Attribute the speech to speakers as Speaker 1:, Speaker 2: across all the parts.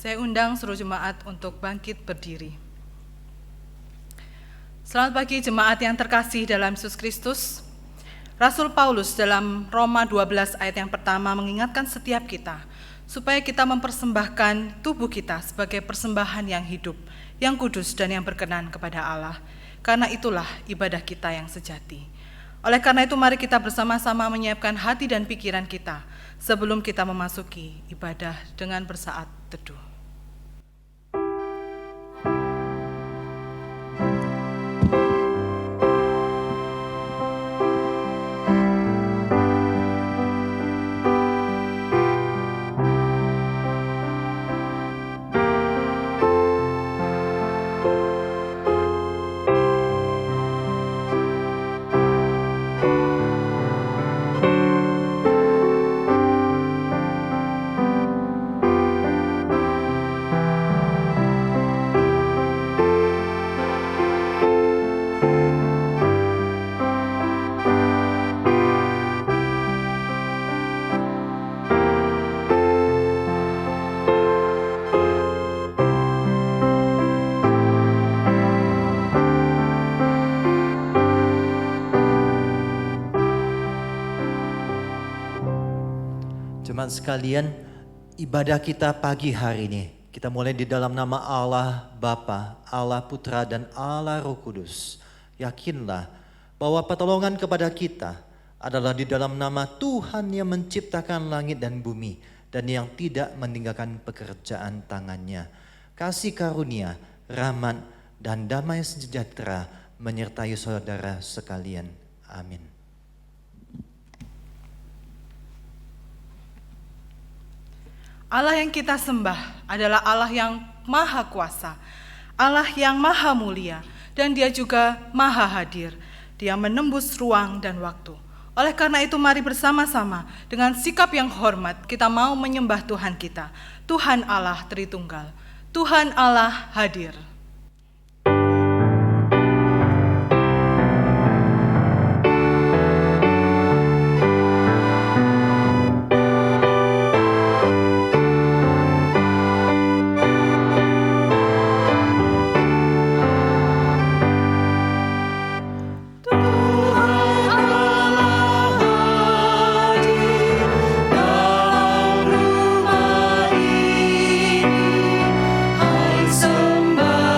Speaker 1: Saya undang seluruh jemaat untuk bangkit berdiri. Selamat pagi jemaat yang terkasih dalam Yesus Kristus. Rasul Paulus dalam Roma 12 ayat yang pertama mengingatkan setiap kita supaya kita mempersembahkan tubuh kita sebagai persembahan yang hidup, yang kudus dan yang berkenan kepada Allah. Karena itulah ibadah kita yang sejati. Oleh karena itu mari kita bersama-sama menyiapkan hati dan pikiran kita sebelum kita memasuki ibadah dengan bersaat teduh.
Speaker 2: Jemaat sekalian, ibadah kita pagi hari ini, kita mulai di dalam nama Allah Bapa, Allah Putra dan Allah Roh Kudus. Yakinlah bahwa pertolongan kepada kita adalah di dalam nama Tuhan yang menciptakan langit dan bumi dan yang tidak meninggalkan pekerjaan tangannya. Kasih karunia, rahmat dan damai sejahtera menyertai saudara sekalian. Amin.
Speaker 1: Allah yang kita sembah adalah Allah yang maha kuasa, Allah yang maha mulia, dan Dia juga maha hadir. Dia menembus ruang dan waktu. Oleh karena itu mari bersama-sama dengan sikap yang hormat kita mau menyembah Tuhan kita, Tuhan Allah Tritunggal. Tuhan Allah hadir.
Speaker 3: Sembah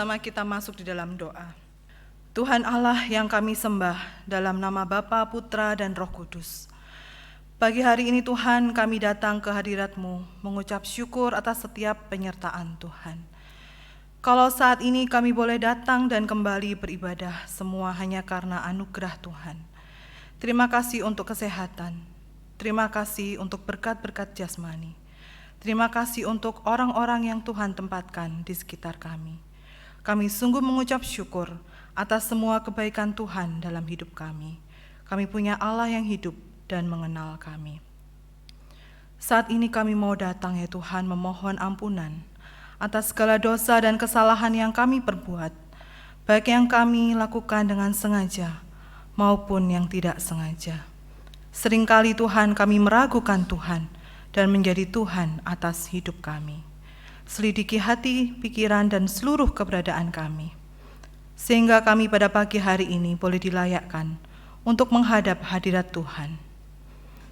Speaker 1: bersama-sama kita masuk di dalam doa. Tuhan Allah yang kami sembah, dalam nama Bapa, Putra, dan Roh Kudus. Pagi hari ini Tuhan, kami datang ke hadirat-Mu, mengucap syukur atas setiap penyertaan Tuhan. Kalau saat ini kami boleh datang dan kembali beribadah, semua hanya karena anugerah Tuhan. Terima kasih untuk kesehatan, terima kasih untuk berkat-berkat jasmani, terima kasih untuk orang-orang yang Tuhan tempatkan di sekitar kami. Kami sungguh mengucap syukur atas semua kebaikan Tuhan dalam hidup kami. Kami punya Allah yang hidup dan mengenal kami. Saat ini kami mau datang ya Tuhan memohon ampunan atas segala dosa dan kesalahan yang kami perbuat, baik yang kami lakukan dengan sengaja maupun yang tidak sengaja. Seringkali Tuhan kami meragukan Tuhan dan menjadi Tuhan atas hidup kami. Selidiki hati, pikiran, dan seluruh keberadaan kami, sehingga kami pada pagi hari ini boleh dilayakkan untuk menghadap hadirat Tuhan.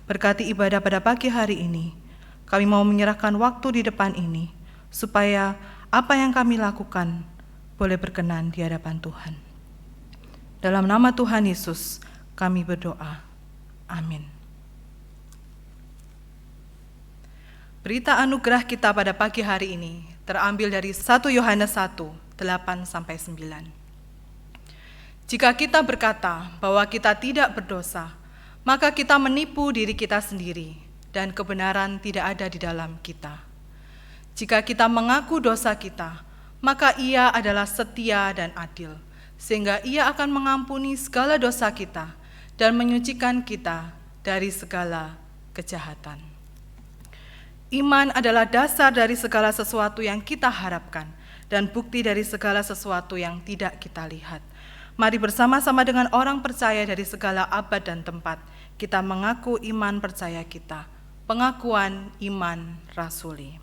Speaker 1: Berkati ibadah pada pagi hari ini, kami mau menyerahkan waktu di depan ini, supaya apa yang kami lakukan boleh berkenan di hadapan Tuhan. Dalam nama Tuhan Yesus, kami berdoa. Amin. Berita anugerah kita pada pagi hari ini terambil dari 1 Yohanes 1, 8-9. Jika kita berkata bahwa kita tidak berdosa, maka kita menipu diri kita sendiri dan kebenaran tidak ada di dalam kita. Jika kita mengaku dosa kita, maka Ia adalah setia dan adil, sehingga Ia akan mengampuni segala dosa kita dan menyucikan kita dari segala kejahatan. Iman adalah dasar dari segala sesuatu yang kita harapkan dan bukti dari segala sesuatu yang tidak kita lihat. Mari bersama-sama dengan orang percaya dari segala abad dan tempat, kita mengaku iman percaya kita. Pengakuan iman rasuli.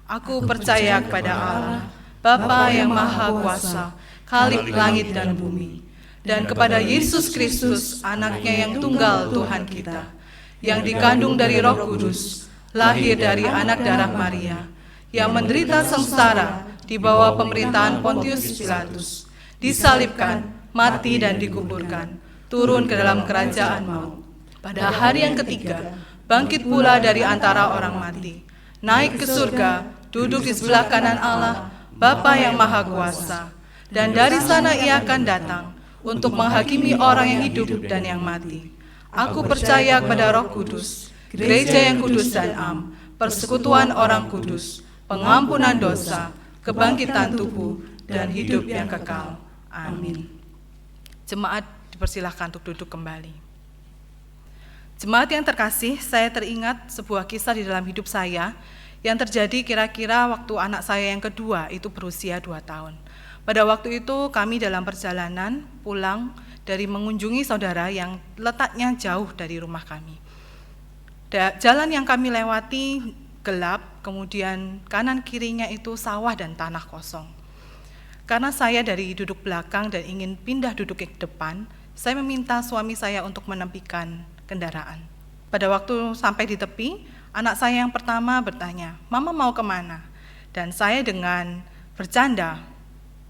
Speaker 1: Aku percaya kepada Allah, Bapa yang Maha Kuasa, Khalik langit dan bumi, dan kepada Yesus Kristus, anaknya yang tunggal Tuhan kita, yang dikandung dari Roh Kudus, lahir dari anak darah Maria, yang menderita sengsara di bawah pemerintahan Pontius Pilatus, disalibkan, mati dan dikuburkan, turun ke dalam kerajaan maut. Pada hari yang ketiga, bangkit pula dari antara orang mati, naik ke surga, duduk di sebelah kanan Allah, Bapa yang Maha Kuasa, dan dari sana Ia akan datang untuk menghakimi orang yang hidup dan yang mati. Aku percaya kepada Roh Kudus, gereja yang kudus dan am, persekutuan orang kudus, pengampunan dosa, kebangkitan tubuh, dan hidup yang kekal. Amin. Jemaat dipersilahkan untuk duduk kembali. Jemaat yang terkasih, saya teringat sebuah kisah di dalam hidup saya yang terjadi kira-kira waktu anak saya yang kedua itu berusia 2 tahun. Pada waktu itu kami dalam perjalanan pulang dari mengunjungi saudara yang letaknya jauh dari rumah kami. Jalan yang kami lewati gelap, kemudian kanan kirinya itu sawah dan tanah kosong. Karena saya dari duduk belakang dan ingin pindah duduk ke depan, saya meminta suami saya untuk menepikan kendaraan. Pada waktu sampai di tepi, anak saya yang pertama bertanya, "Mama mau kemana?" Dan saya dengan bercanda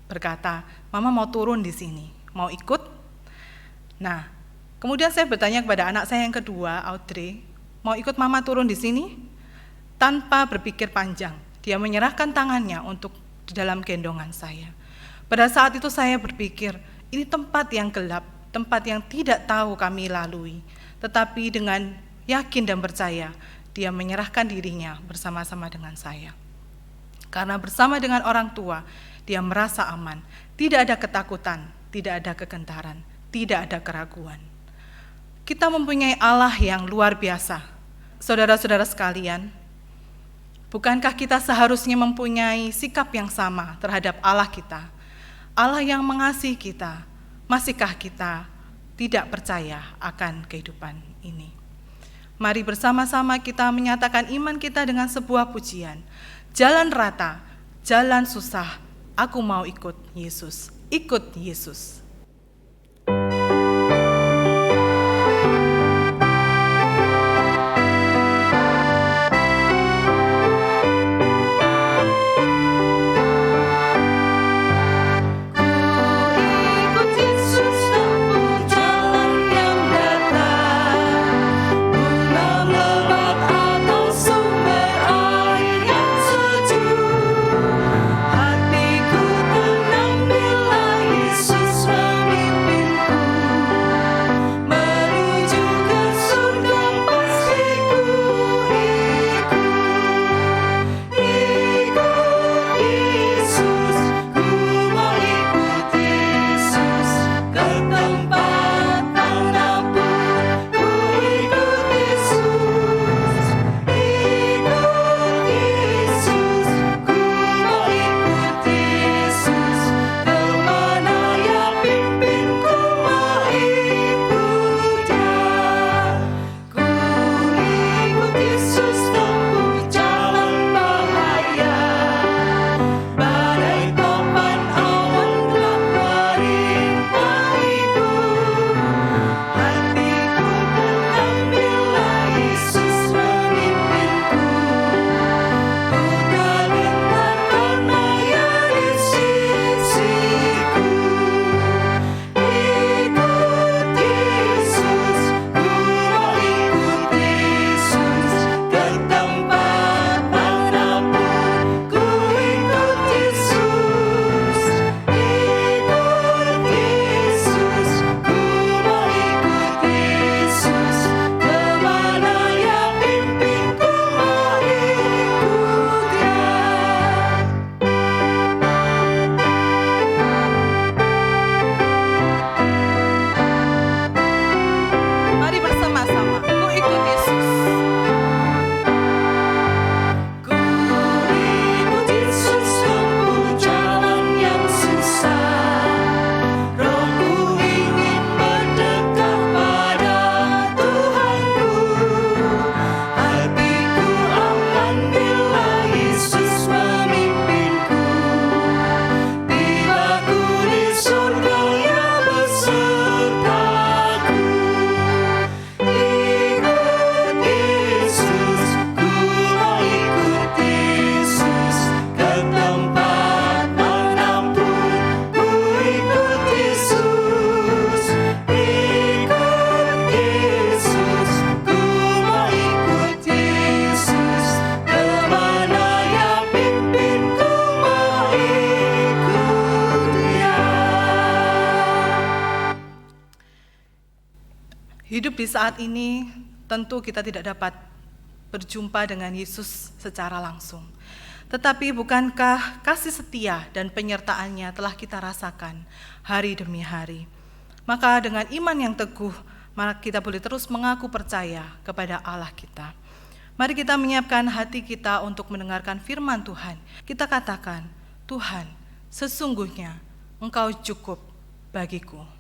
Speaker 1: berkata, "Mama mau turun di sini, mau ikut?" Nah, kemudian saya bertanya kepada anak saya yang kedua, Audrey, "Mau ikut Mama turun di sini?" Tanpa berpikir panjang, dia menyerahkan tangannya untuk di dalam gendongan saya. Pada saat itu saya berpikir, ini tempat yang gelap, tempat yang tidak tahu kami lalui. Tetapi dengan yakin dan percaya, dia menyerahkan dirinya bersama-sama dengan saya. Karena bersama dengan orang tua, dia merasa aman. Tidak ada ketakutan, tidak ada kegentaran, tidak ada keraguan. Kita mempunyai Allah yang luar biasa. Saudara-saudara sekalian, bukankah kita seharusnya mempunyai sikap yang sama terhadap Allah kita? Allah yang mengasihi kita, masihkah kita tidak percaya akan kehidupan ini? Mari bersama-sama kita menyatakan iman kita dengan sebuah pujian. Jalan rata, jalan susah, aku mau ikut Yesus. Ikut Yesus. di saat ini tentu kita tidak dapat berjumpa dengan Yesus secara langsung. Tetapi bukankah kasih setia dan penyertaannya telah kita rasakan hari demi hari? Maka dengan iman yang teguh, maka kita boleh terus mengaku percaya kepada Allah kita. Mari kita menyiapkan hati kita untuk mendengarkan firman Tuhan. Kita katakan, Tuhan, sesungguhnya Engkau cukup bagiku.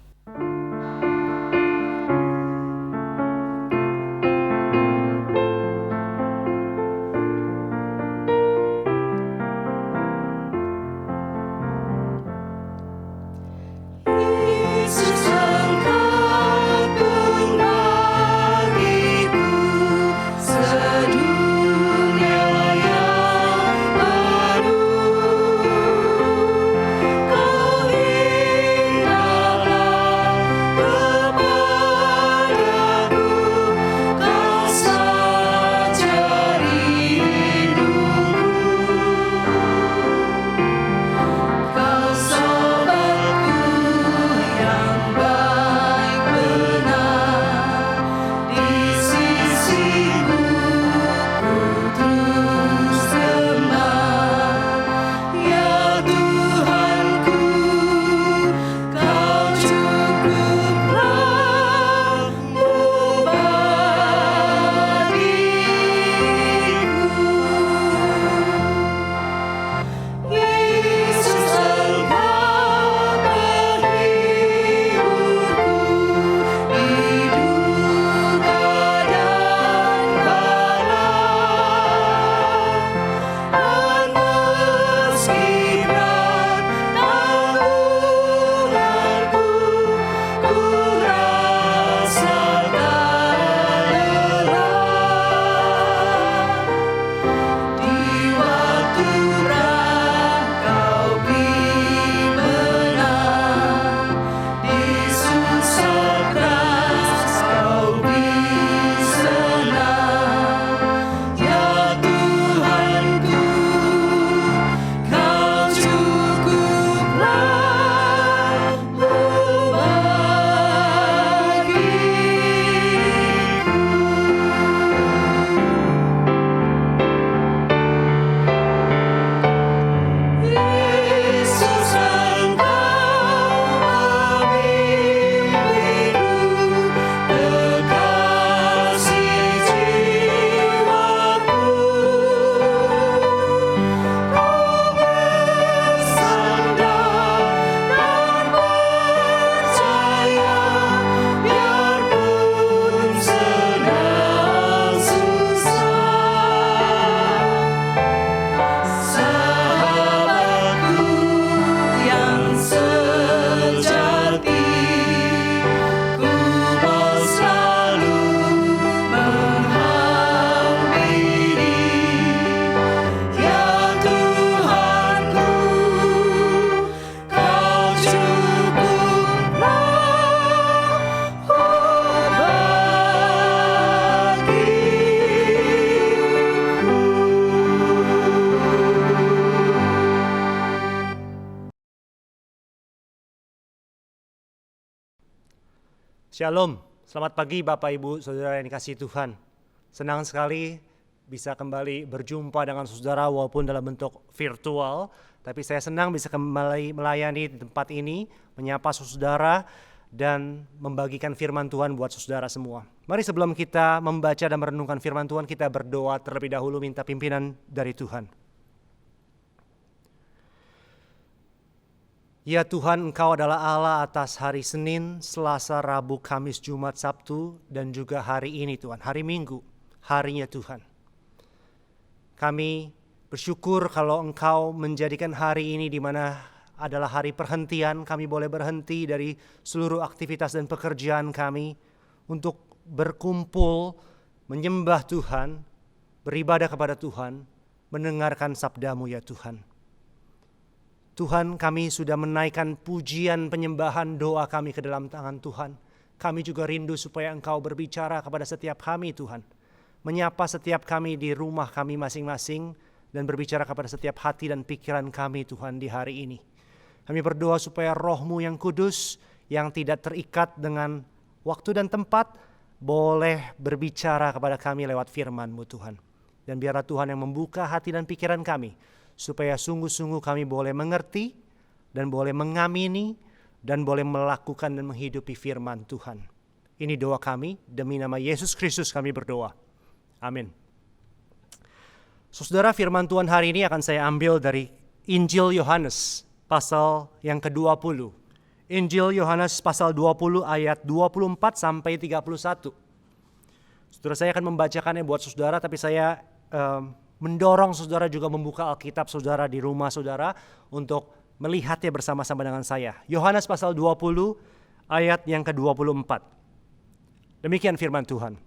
Speaker 3: Shalom, selamat pagi Bapak Ibu Saudara yang dikasihi Tuhan. Senang sekali bisa kembali berjumpa dengan saudara walaupun dalam bentuk virtual. Tapi saya senang bisa kembali melayani di tempat ini, menyapa saudara dan membagikan firman Tuhan buat saudara semua. Mari sebelum kita membaca dan merenungkan firman Tuhan, kita berdoa terlebih dahulu minta pimpinan dari Tuhan. Ya Tuhan, Engkau adalah Allah atas hari Senin, Selasa, Rabu, Kamis, Jumat, Sabtu, dan juga hari ini Tuhan, hari Minggu, harinya Tuhan. Kami bersyukur kalau Engkau menjadikan hari ini di mana adalah hari perhentian, kami boleh berhenti dari seluruh aktivitas dan pekerjaan kami untuk berkumpul, menyembah Tuhan, beribadah kepada Tuhan, mendengarkan sabda-Mu ya Tuhan. Tuhan, kami sudah menaikkan pujian, penyembahan, doa kami ke dalam tangan Tuhan. Kami juga rindu supaya Engkau berbicara kepada setiap kami Tuhan. Menyapa setiap kami di rumah kami masing-masing dan berbicara kepada setiap hati dan pikiran kami Tuhan di hari ini. Kami berdoa supaya Roh-Mu yang kudus, yang tidak terikat dengan waktu dan tempat, boleh berbicara kepada kami lewat firman-Mu Tuhan. Dan biarlah Tuhan yang membuka hati dan pikiran kami, supaya sungguh-sungguh kami boleh mengerti dan boleh mengamini dan boleh melakukan dan menghidupi firman Tuhan. Ini doa kami, demi nama Yesus Kristus kami berdoa. Amin. Saudara, firman Tuhan hari ini akan saya ambil dari Injil Yohanes pasal yang ke-20. Injil Yohanes pasal 20 ayat 24 sampai 31. Saudara, saya akan membacakannya buat saudara, tapi saya mendorong saudara juga membuka Alkitab saudara di rumah saudara untuk melihatnya bersama-sama dengan saya. Yohanes pasal 20 ayat yang ke-24. Demikian firman Tuhan.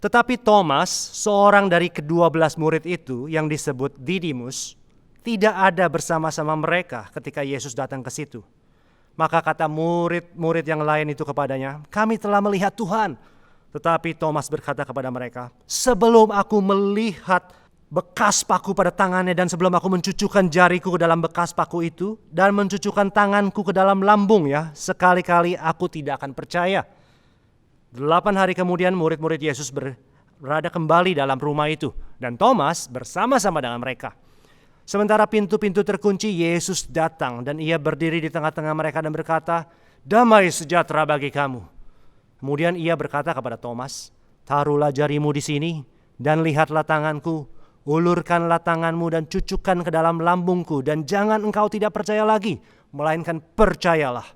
Speaker 3: Tetapi Thomas, seorang dari ke-12 murid itu yang disebut Didimus, tidak ada bersama-sama mereka ketika Yesus datang ke situ. Maka kata murid-murid yang lain itu kepadanya, "Kami telah melihat Tuhan." Tetapi Thomas berkata kepada mereka, "Sebelum aku melihat bekas paku pada tangannya dan sebelum aku mencucukkan jariku ke dalam bekas paku itu dan mencucukkan tanganku ke dalam lambungnya, sekali-kali aku tidak akan percaya." 8 hari kemudian murid-murid Yesus berada kembali dalam rumah itu dan Thomas bersama-sama dengan mereka. Sementara pintu-pintu terkunci, Yesus datang dan ia berdiri di tengah-tengah mereka dan berkata, "Damai sejahtera bagi kamu." Kemudian ia berkata kepada Thomas, "Taruhlah jarimu di sini dan lihatlah tanganku, ulurkanlah tanganmu dan cucukkan ke dalam lambungku dan jangan engkau tidak percaya lagi, melainkan percayalah."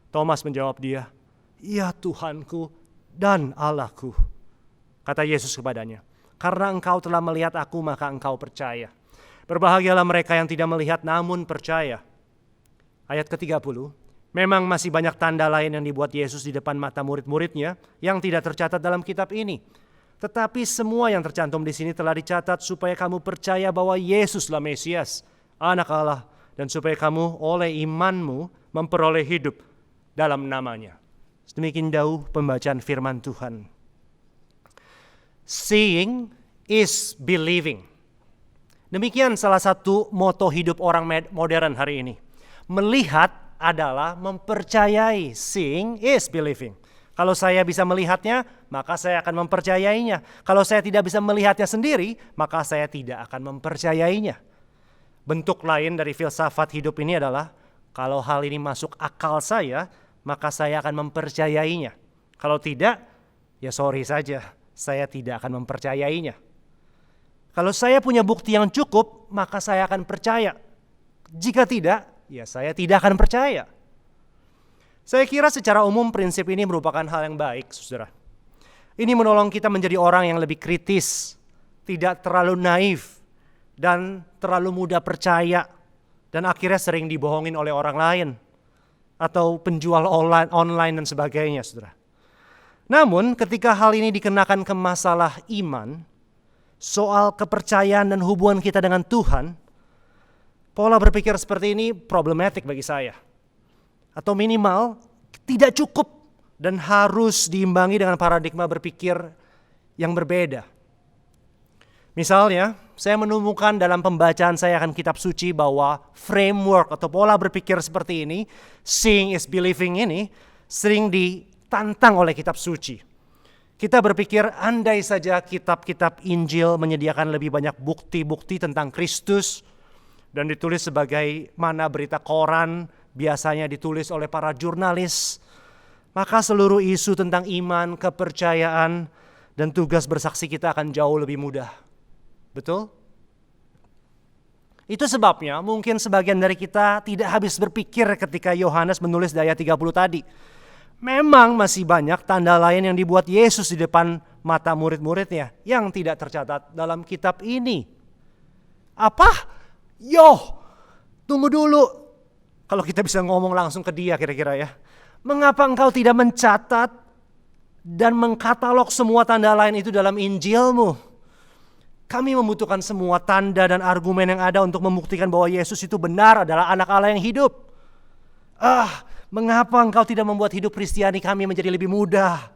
Speaker 3: Thomas menjawab dia, "Ya Tuhanku dan Allahku." Kata Yesus kepadanya, "Karena engkau telah melihat aku maka engkau percaya. Berbahagialah mereka yang tidak melihat namun percaya." Ayat ke-30, memang masih banyak tanda lain yang dibuat Yesus di depan mata murid-muridnya yang tidak tercatat dalam kitab ini. Tetapi semua yang tercantum di sini telah dicatat supaya kamu percaya bahwa Yesuslah Mesias, Anak Allah, dan supaya kamu oleh imanmu memperoleh hidup dalam namanya. Demikian jauh pembacaan firman Tuhan. Seeing is believing. Demikian salah satu moto hidup orang modern hari ini. Melihat adalah mempercayai. Seeing is believing. Kalau saya bisa melihatnya, maka saya akan mempercayainya. Kalau saya tidak bisa melihatnya sendiri, maka saya tidak akan mempercayainya. Bentuk lain dari filsafat hidup ini adalah, kalau hal ini masuk akal saya, maka saya akan mempercayainya. Kalau tidak, ya sorry saja, saya tidak akan mempercayainya. Kalau saya punya bukti yang cukup, maka saya akan percaya. Jika tidak, ya saya tidak akan percaya. Saya kira secara umum prinsip ini merupakan hal yang baik, saudara. Ini menolong kita menjadi orang yang lebih kritis, tidak terlalu naif, dan terlalu mudah percaya, dan akhirnya sering dibohongin oleh orang lain, atau penjual online dan sebagainya, saudara. Namun ketika hal ini dikenakan ke masalah iman, soal kepercayaan dan hubungan kita dengan Tuhan, pola berpikir seperti ini problematik bagi saya. Atau minimal tidak cukup dan harus diimbangi dengan paradigma berpikir yang berbeda. Misalnya, saya menemukan dalam pembacaan saya akan kitab suci bahwa framework atau pola berpikir seperti ini, seeing is believing ini, sering ditantang oleh kitab suci. Kita berpikir andai saja kitab-kitab Injil menyediakan lebih banyak bukti-bukti tentang Kristus dan ditulis sebagai mana berita koran biasanya ditulis oleh para jurnalis, maka seluruh isu tentang iman, kepercayaan, dan tugas bersaksi kita akan jauh lebih mudah. Betul? Itu sebabnya mungkin sebagian dari kita tidak habis berpikir ketika Yohanes menulis di ayat 30 tadi. Memang masih banyak tanda lain yang dibuat Yesus di depan mata murid-muridnya yang tidak tercatat dalam kitab ini. Apa? Tunggu dulu. Kalau kita bisa ngomong langsung ke dia kira-kira ya. Mengapa engkau tidak mencatat dan mengkatalog semua tanda lain itu dalam Injilmu? Kami membutuhkan semua tanda dan argumen yang ada untuk membuktikan bahwa Yesus itu benar adalah anak Allah yang hidup. Mengapa engkau tidak membuat hidup Kristiani kami menjadi lebih mudah?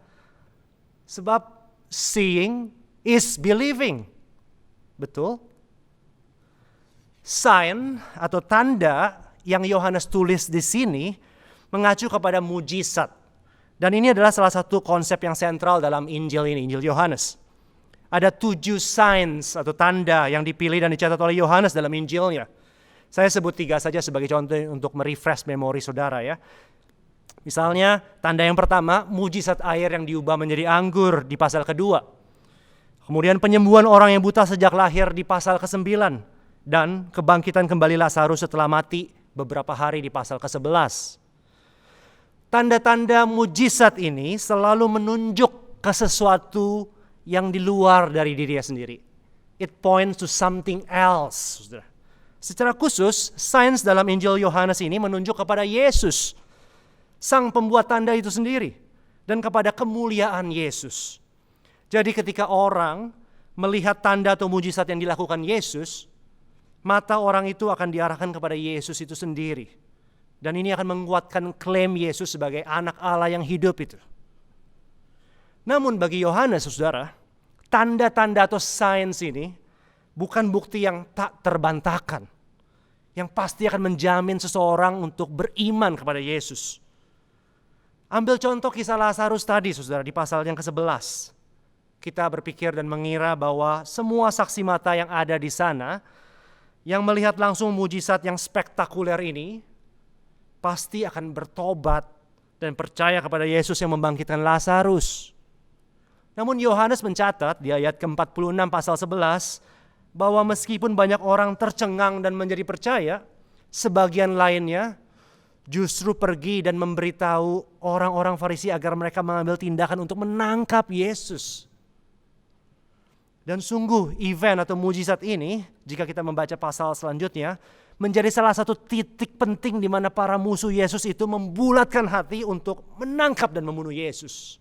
Speaker 3: Sebab seeing is believing. Betul? Sign atau tanda yang Yohanes tulis di sini mengacu kepada mujizat Dan ini adalah salah satu konsep yang sentral dalam Injil ini, Injil Yohanes. Ada 7 signs atau tanda yang dipilih dan dicatat oleh Yohanes dalam Injilnya. Saya sebut 3 saja sebagai contoh untuk merefresh memori saudara ya. Misalnya tanda yang pertama, mujizat air yang diubah menjadi anggur di pasal kedua. Kemudian penyembuhan orang yang buta sejak lahir di pasal ke-9. Dan kebangkitan kembali Lazarus setelah mati beberapa hari di pasal ke-11. Tanda-tanda mujizat ini selalu menunjuk ke sesuatu yang di luar dari dirinya sendiri. It points to something else. Secara khusus, sains dalam Injil Yohanes ini menunjuk kepada Yesus, sang pembuat tanda itu sendiri, dan kepada kemuliaan Yesus. Jadi ketika orang melihat tanda atau mujizat yang dilakukan Yesus, mata orang itu akan diarahkan kepada Yesus itu sendiri. Dan ini akan menguatkan klaim Yesus sebagai anak Allah yang hidup itu. Namun bagi Yohanes, saudara, tanda-tanda atau signs ini bukan bukti yang tak terbantahkan, yang pasti akan menjamin seseorang untuk beriman kepada Yesus. Ambil contoh kisah Lazarus tadi, saudara, di pasal yang ke-11. Kita berpikir dan mengira bahwa semua saksi mata yang ada di sana, yang melihat langsung mujizat yang spektakuler ini, pasti akan bertobat dan percaya kepada Yesus yang membangkitkan Lazarus. Namun Yohanes mencatat di ayat ke-46 pasal 11 bahwa meskipun banyak orang tercengang dan menjadi percaya, sebagian lainnya justru pergi dan memberitahu orang-orang Farisi agar mereka mengambil tindakan untuk menangkap Yesus. Dan sungguh event atau mujizat ini, jika kita membaca pasal selanjutnya, menjadi salah satu titik penting di mana para musuh Yesus itu membulatkan hati untuk menangkap dan membunuh Yesus.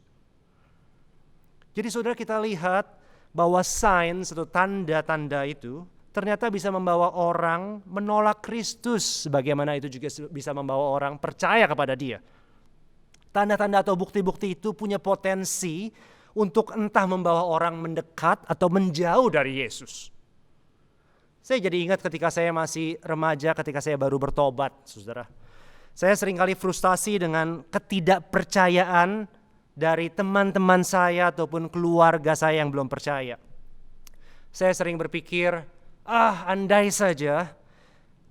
Speaker 3: Jadi saudara, kita lihat bahwa signs atau tanda-tanda itu ternyata bisa membawa orang menolak Kristus, sebagaimana itu juga bisa membawa orang percaya kepada Dia. Tanda-tanda atau bukti-bukti itu punya potensi untuk entah membawa orang mendekat atau menjauh dari Yesus. Saya jadi ingat ketika saya masih remaja, ketika saya baru bertobat, saudara. Saya seringkali frustasi dengan ketidakpercayaan dari teman-teman saya ataupun keluarga saya yang belum percaya. Saya sering berpikir, andai saja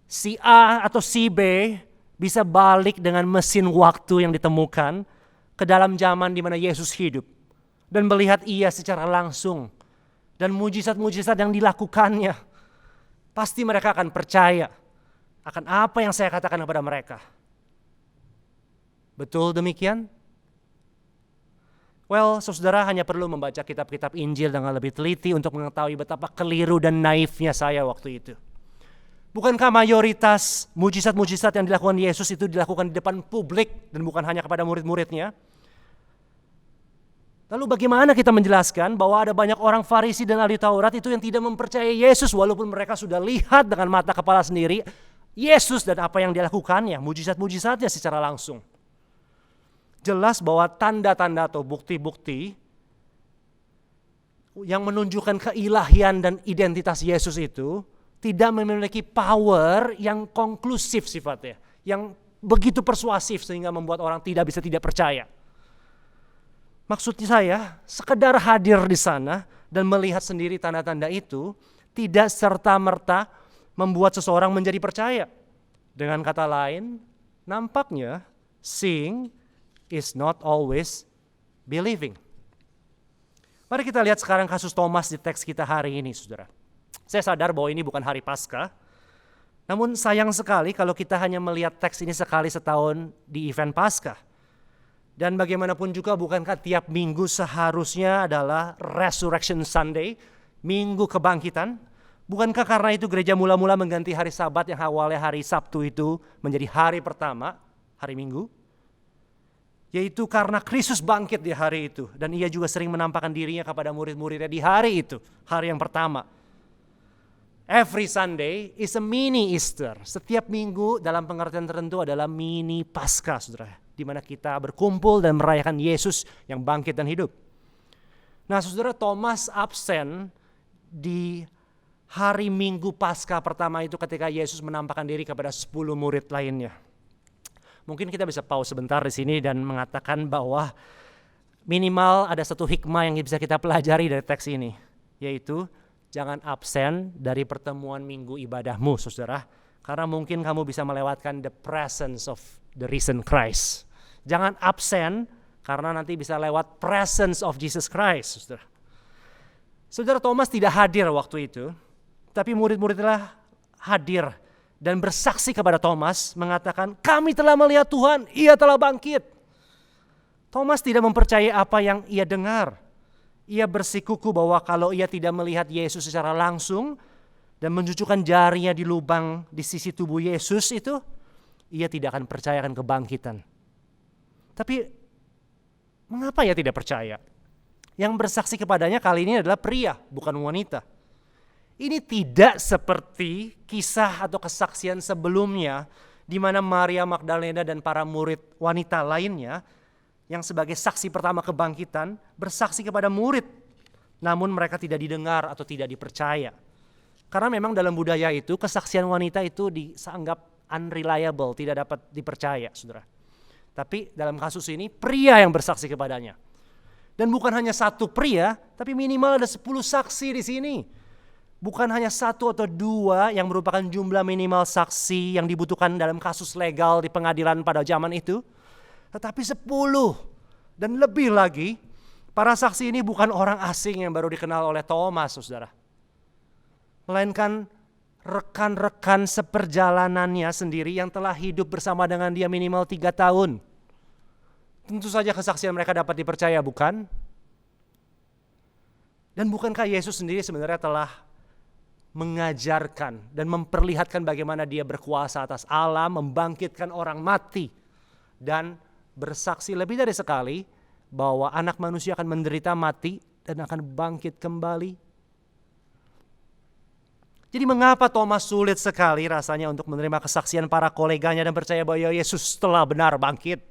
Speaker 3: si A atau si B bisa balik dengan mesin waktu yang ditemukan ke dalam zaman di mana Yesus hidup dan melihat Ia secara langsung dan mujizat-mujizat yang dilakukannya. Pasti mereka akan percaya akan apa yang saya katakan kepada mereka. Betul demikian? Well, saudara hanya perlu membaca kitab-kitab Injil dengan lebih teliti untuk mengetahui betapa keliru dan naifnya saya waktu itu. Bukankah mayoritas mujizat-mujizat yang dilakukan Yesus itu dilakukan di depan publik dan bukan hanya kepada murid-muridnya? Lalu bagaimana kita menjelaskan bahwa ada banyak orang Farisi dan ahli Taurat itu yang tidak mempercayai Yesus walaupun mereka sudah lihat dengan mata kepala sendiri Yesus dan apa yang dilakukannya, mujizat-mujizatnya secara langsung. Jelas bahwa tanda-tanda atau bukti-bukti yang menunjukkan keilahian dan identitas Yesus itu tidak memiliki power yang konklusif sifatnya, yang begitu persuasif sehingga membuat orang tidak bisa tidak percaya. Maksudnya saya, sekedar hadir di sana dan melihat sendiri tanda-tanda itu tidak serta-merta membuat seseorang menjadi percaya. Dengan kata lain, nampaknya seeing is not always believing. Mari kita lihat sekarang kasus Thomas di teks kita hari ini, saudara. Saya sadar bahwa ini bukan hari Paskah, namun sayang sekali kalau kita hanya melihat teks ini sekali setahun di event Paskah. Dan bagaimanapun juga bukankah tiap minggu seharusnya adalah Resurrection Sunday, Minggu Kebangkitan? Bukankah karena itu gereja mula-mula mengganti hari Sabat yang awalnya hari Sabtu itu menjadi hari pertama, hari Minggu? Yaitu karena Kristus bangkit di hari itu. Dan Ia juga sering menampakkan dirinya kepada murid-muridnya di hari itu, hari yang pertama. Every Sunday is a mini Easter. Setiap minggu dalam pengertian tertentu adalah mini Paskah, saudara. Di mana kita berkumpul dan merayakan Yesus yang bangkit dan hidup. Nah, saudara, Thomas absen di hari Minggu Paskah pertama itu ketika Yesus menampakkan diri kepada 10 murid lainnya. Mungkin kita bisa pause sebentar di sini dan mengatakan bahwa minimal ada satu hikmah yang bisa kita pelajari dari teks ini, yaitu jangan absen dari pertemuan minggu ibadahmu, saudara, karena mungkin kamu bisa melewatkan the presence of the risen Christ. Jangan absen karena nanti bisa lewat presence of Jesus Christ, saudara. Saudara, Thomas tidak hadir waktu itu, tapi murid-muridnya hadir dan bersaksi kepada Thomas, mengatakan, kami telah melihat Tuhan, ia telah bangkit. Thomas tidak mempercayai apa yang ia dengar. Ia bersikuku bahwa kalau ia tidak melihat Yesus secara langsung dan mencucukkan jarinya di lubang di sisi tubuh Yesus itu, ia tidak akan percayakan kebangkitan. Tapi mengapa ia tidak percaya? Yang bersaksi kepadanya kali ini adalah pria, bukan wanita. Ini tidak seperti kisah atau kesaksian sebelumnya di mana Maria Magdalena dan para murid wanita lainnya yang sebagai saksi pertama kebangkitan bersaksi kepada murid, namun mereka tidak didengar atau tidak dipercaya. Karena memang dalam budaya itu kesaksian wanita itu dianggap unreliable, tidak dapat dipercaya, saudara. Tapi dalam kasus ini pria yang bersaksi kepadanya. Dan bukan hanya satu pria, tapi minimal ada 10 saksi di sini. Bukan hanya 1 atau 2 yang merupakan jumlah minimal saksi yang dibutuhkan dalam kasus legal di pengadilan pada zaman itu. Tetapi 10 dan lebih lagi, para saksi ini bukan orang asing yang baru dikenal oleh Thomas, saudara. Melainkan rekan-rekan seperjalanannya sendiri yang telah hidup bersama dengan dia minimal 3 tahun. Tentu saja kesaksian mereka dapat dipercaya, bukan? Dan bukankah Yesus sendiri sebenarnya telah mengajarkan dan memperlihatkan bagaimana dia berkuasa atas alam, membangkitkan orang mati, dan bersaksi lebih dari sekali bahwa anak manusia akan menderita mati dan akan bangkit kembali. Jadi mengapa Thomas sulit sekali rasanya untuk menerima kesaksian para koleganya dan percaya bahwa Yesus telah benar bangkit?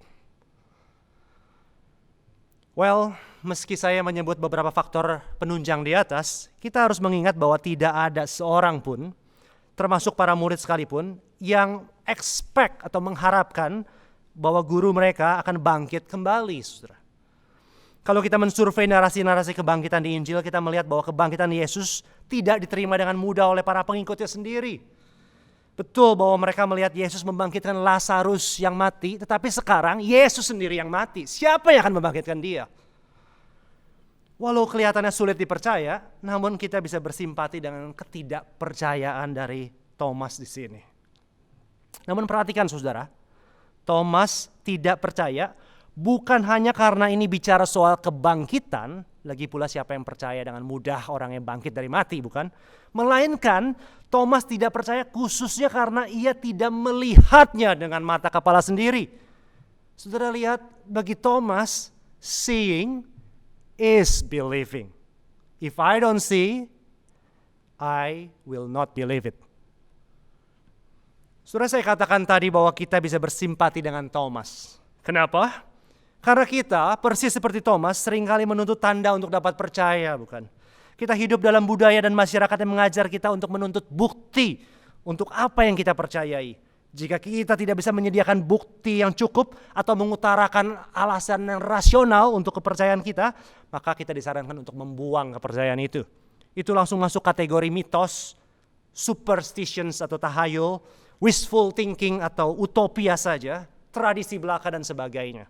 Speaker 3: Well, meski saya menyebut beberapa faktor penunjang di atas, kita harus mengingat bahwa tidak ada seorang pun, termasuk para murid sekalipun, yang expect atau mengharapkan bahwa guru mereka akan bangkit kembali, saudara. Kalau kita mensurvei narasi-narasi kebangkitan di Injil, kita melihat bahwa kebangkitan Yesus tidak diterima dengan mudah oleh para pengikutnya sendiri. Betul bahwa mereka melihat Yesus membangkitkan Lazarus yang mati, tetapi sekarang Yesus sendiri yang mati. Siapa yang akan membangkitkan dia? Walau kelihatannya sulit dipercaya, namun kita bisa bersimpati dengan ketidakpercayaan dari Thomas di sini. Namun perhatikan, saudara, Thomas tidak percaya bukan hanya karena ini bicara soal kebangkitan, lagi pula siapa yang percaya dengan mudah orang yang bangkit dari mati, bukan? Melainkan Thomas tidak percaya khususnya karena ia tidak melihatnya dengan mata kepala sendiri. Saudara lihat, bagi Thomas, seeing is believing. If I don't see, I will not believe it. Saudara, saya katakan tadi bahwa kita bisa bersimpati dengan Thomas. Kenapa? Karena kita, persis seperti Thomas, seringkali menuntut tanda untuk dapat percaya, bukan? Kita hidup dalam budaya dan masyarakat yang mengajar kita untuk menuntut bukti untuk apa yang kita percayai. Jika kita tidak bisa menyediakan bukti yang cukup atau mengutarakan alasan yang rasional untuk kepercayaan kita, maka kita disarankan untuk membuang kepercayaan itu. Itu langsung masuk kategori mitos, superstitions atau tahayul, wishful thinking atau utopia saja, tradisi belaka dan sebagainya.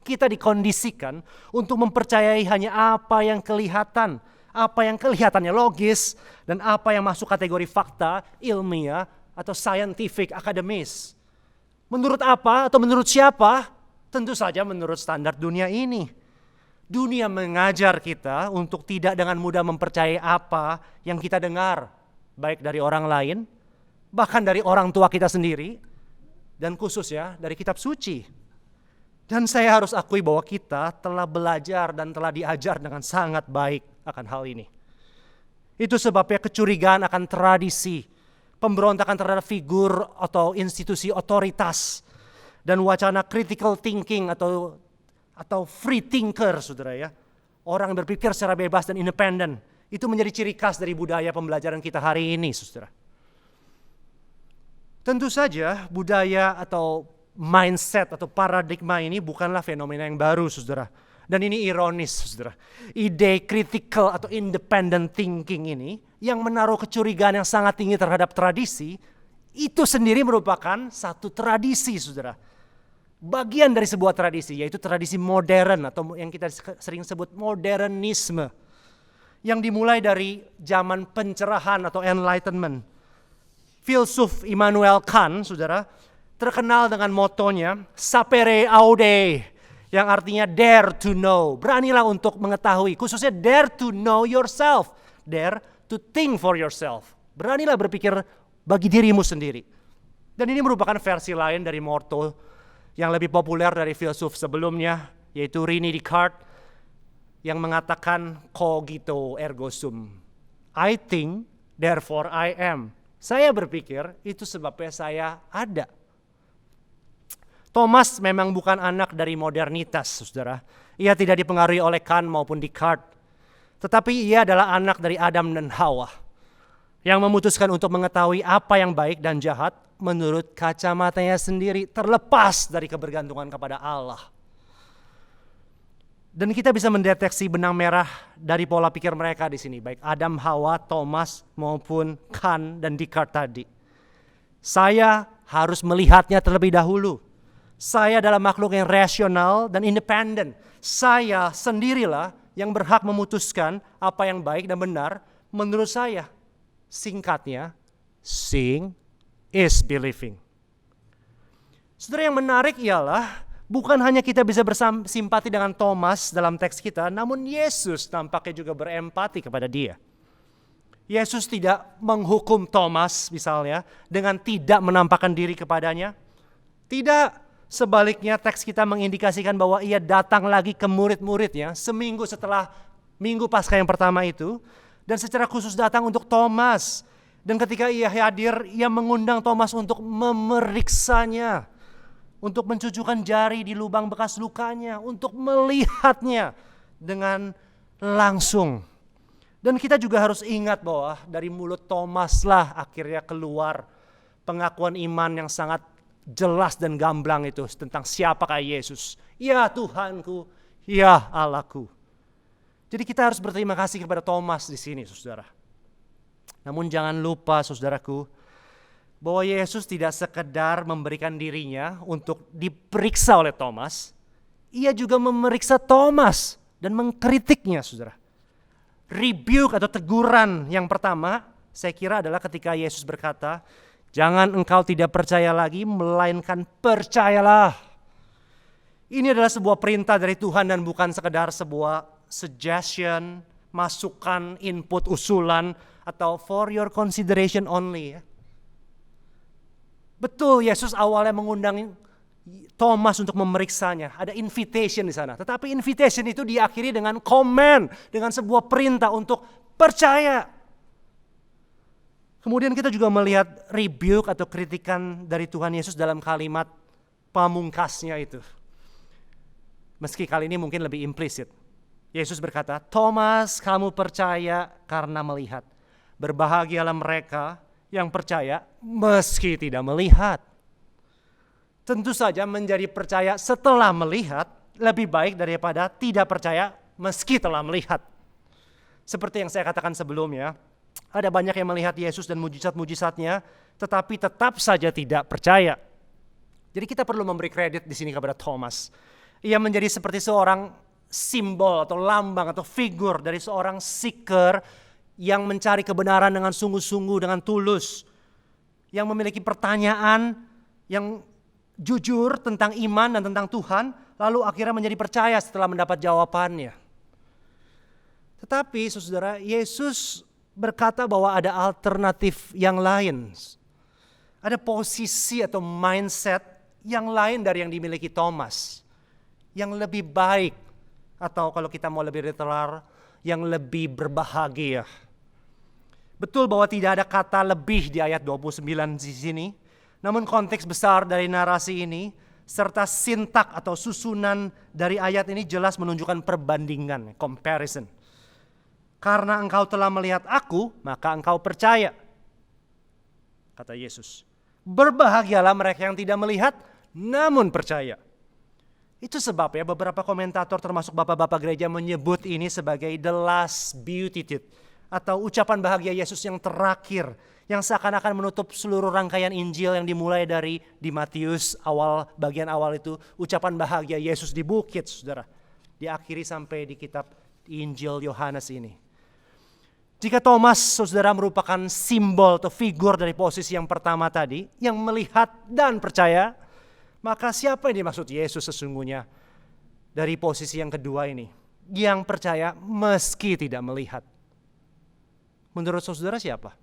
Speaker 3: Kita dikondisikan untuk mempercayai hanya apa yang kelihatan, apa yang kelihatannya logis, dan apa yang masuk kategori fakta, ilmiah, atau scientific, akademis. Menurut apa atau menurut siapa? Tentu saja menurut standar dunia ini. Dunia mengajar kita untuk tidak dengan mudah mempercayai apa yang kita dengar, baik dari orang lain, bahkan dari orang tua kita sendiri, dan khususnya dari kitab suci. Dan saya harus akui bahwa kita telah belajar dan telah diajar dengan sangat baik akan hal ini. Itu sebabnya kecurigaan akan tradisi, pemberontakan terhadap figur atau institusi otoritas, dan wacana critical thinking atau free thinker, saudara ya. Orang berpikir secara bebas dan independen. Itu menjadi ciri khas dari budaya pembelajaran kita hari ini, saudara. Tentu saja budaya atau mindset atau paradigma ini bukanlah fenomena yang baru, saudara. Dan ini ironis, saudara. Ide critical atau independent thinking ini yang menaruh kecurigaan yang sangat tinggi terhadap tradisi, itu sendiri merupakan satu tradisi, saudara. Bagian dari sebuah tradisi, yaitu tradisi modern atau yang kita sering sebut modernisme. Yang dimulai dari zaman pencerahan atau enlightenment. Filsuf Immanuel Kant, saudara, terkenal dengan motonya sapere aude, yang artinya dare to know, beranilah untuk mengetahui, khususnya dare to know yourself, dare to think for yourself, beranilah berpikir bagi dirimu sendiri. Dan ini merupakan versi lain dari motto yang lebih populer dari filsuf sebelumnya, yaitu René Descartes, yang mengatakan cogito ergo sum, I think therefore I am. Saya berpikir itu sebabnya saya ada. Thomas memang bukan anak dari modernitas, saudara. Ia tidak dipengaruhi oleh Kant maupun Descartes. Tetapi ia adalah anak dari Adam dan Hawa, yang memutuskan untuk mengetahui apa yang baik dan jahat menurut kacamatanya sendiri, terlepas dari kebergantungan kepada Allah. Dan kita bisa mendeteksi benang merah dari pola pikir mereka di sini, baik Adam, Hawa, Thomas maupun Kant dan Descartes tadi. Saya harus melihatnya terlebih dahulu. Saya adalah makhluk yang rasional dan independen. Saya sendirilah yang berhak memutuskan apa yang baik dan benar menurut saya. Singkatnya, seeing is believing. Saudara, yang menarik ialah bukan hanya kita bisa bersimpati dengan Thomas dalam teks kita, namun Yesus nampaknya juga berempati kepada dia. Yesus tidak menghukum Thomas misalnya dengan tidak menampakkan diri kepadanya. Tidak. Sebaliknya teks kita mengindikasikan bahwa ia datang lagi ke murid-muridnya seminggu setelah minggu Paskah yang pertama itu. Dan secara khusus datang untuk Thomas. Dan ketika ia hadir, ia mengundang Thomas untuk memeriksanya. Untuk mencucukkan jari di lubang bekas lukanya. Untuk melihatnya dengan langsung. Dan kita juga harus ingat bahwa dari mulut Thomas lah akhirnya keluar pengakuan iman yang sangat jelas dan gamblang itu tentang siapakah Yesus. Ya Tuhanku, ya Allahku. Jadi kita harus berterima kasih kepada Thomas di sini, saudara. Namun jangan lupa, saudaraku, bahwa Yesus tidak sekedar memberikan dirinya untuk diperiksa oleh Thomas. Ia juga memeriksa Thomas dan mengkritiknya, saudara. Rebuke atau teguran yang pertama, saya kira adalah ketika Yesus berkata, jangan engkau tidak percaya lagi, melainkan percayalah. Ini adalah sebuah perintah dari Tuhan dan bukan sekedar sebuah suggestion, masukan, input, usulan, atau for your consideration only. Betul, Yesus awalnya mengundang Thomas untuk memeriksanya. Ada invitation di sana. Tetapi invitation itu diakhiri dengan command, dengan sebuah perintah untuk percaya. Kemudian kita juga melihat rebuke atau kritikan dari Tuhan Yesus dalam kalimat pamungkasnya itu. Meski kali ini mungkin lebih implisit. Yesus berkata, Thomas, kamu percaya karena melihat. Berbahagialah mereka yang percaya meski tidak melihat. Tentu saja menjadi percaya setelah melihat lebih baik daripada tidak percaya meski telah melihat. Seperti yang saya katakan sebelumnya, ada banyak yang melihat Yesus dan mujizat-mujizatnya, tetapi tetap saja tidak percaya. Jadi kita perlu memberi kredit di sini kepada Thomas. Ia menjadi seperti seorang simbol atau lambang atau figur dari seorang seeker yang mencari kebenaran dengan sungguh-sungguh, dengan tulus. Yang memiliki pertanyaan yang jujur tentang iman dan tentang Tuhan, lalu akhirnya menjadi percaya setelah mendapat jawabannya. Tetapi saudara, Yesus berkata bahwa ada alternatif yang lain. Ada posisi atau mindset yang lain dari yang dimiliki Thomas. Yang lebih baik, atau kalau kita mau lebih literal, yang lebih berbahagia. Betul bahwa tidak ada kata lebih di ayat 29 di sini. Namun konteks besar dari narasi ini, serta sintak atau susunan dari ayat ini jelas menunjukkan perbandingan, comparison. Karena engkau telah melihat aku, maka engkau percaya. Kata Yesus. Berbahagialah mereka yang tidak melihat, namun percaya. Itu sebabnya beberapa komentator termasuk bapak-bapak gereja menyebut ini sebagai the last beatitude atau ucapan bahagia Yesus yang terakhir, yang seakan-akan menutup seluruh rangkaian Injil yang dimulai dari di Matius bagian awal itu ucapan bahagia Yesus di bukit, saudara. Diakhiri sampai di kitab Injil Yohanes ini. Jika Thomas, saudara, merupakan simbol atau figur dari posisi yang pertama tadi, yang melihat dan percaya, maka siapa yang dimaksud Yesus sesungguhnya dari posisi yang kedua ini? Yang percaya meski tidak melihat. Menurut saudara siapa?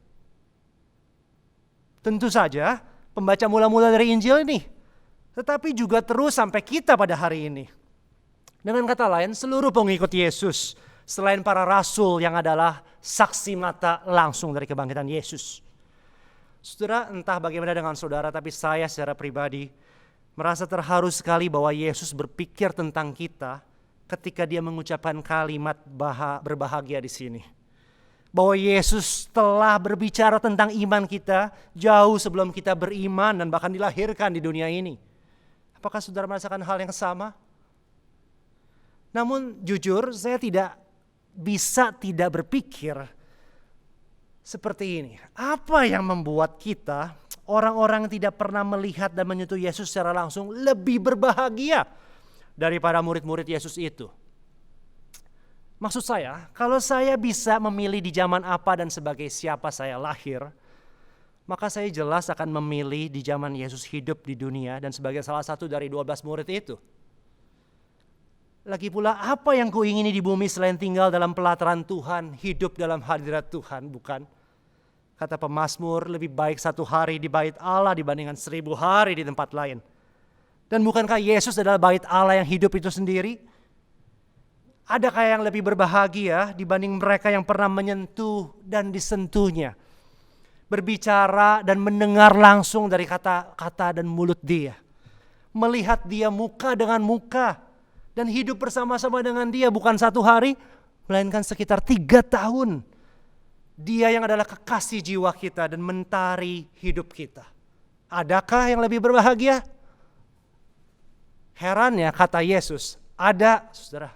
Speaker 3: Tentu saja pembaca mula-mula dari Injil ini. Tetapi juga terus sampai kita pada hari ini. Dengan kata lain, seluruh pengikut Yesus selain para rasul yang adalah saksi mata langsung dari kebangkitan Yesus. Saudara, entah bagaimana dengan saudara, tapi saya secara pribadi merasa terharu sekali bahwa Yesus berpikir tentang kita ketika dia mengucapkan kalimat berbahagia di sini. Bahwa Yesus telah berbicara tentang iman kita jauh sebelum kita beriman dan bahkan dilahirkan di dunia ini. Apakah saudara merasakan hal yang sama? Namun jujur saya tidak bisa tidak berpikir seperti ini. Apa yang membuat kita orang-orang yang tidak pernah melihat dan menyentuh Yesus secara langsung lebih berbahagia daripada murid-murid Yesus itu? Maksud saya, kalau saya bisa memilih di zaman apa dan sebagai siapa saya lahir, maka saya jelas akan memilih di zaman Yesus hidup di dunia dan sebagai salah satu dari 12 murid itu. Lagi pula apa yang kuingini di bumi selain tinggal dalam pelataran Tuhan, hidup dalam hadirat Tuhan, bukan? Kata pemazmur, lebih baik 1 hari di bait Allah dibandingkan 1000 hari di tempat lain. Dan bukankah Yesus adalah bait Allah yang hidup itu sendiri? Adakah yang lebih berbahagia dibanding mereka yang pernah menyentuh dan disentuhnya? Berbicara dan mendengar langsung dari kata-kata dan mulut dia. Melihat dia muka dengan muka. Dan hidup bersama-sama dengan dia bukan 1 hari, melainkan sekitar 3 tahun. Dia yang adalah kekasih jiwa kita dan mentari hidup kita. Adakah yang lebih berbahagia? Herannya kata Yesus, ada, saudara.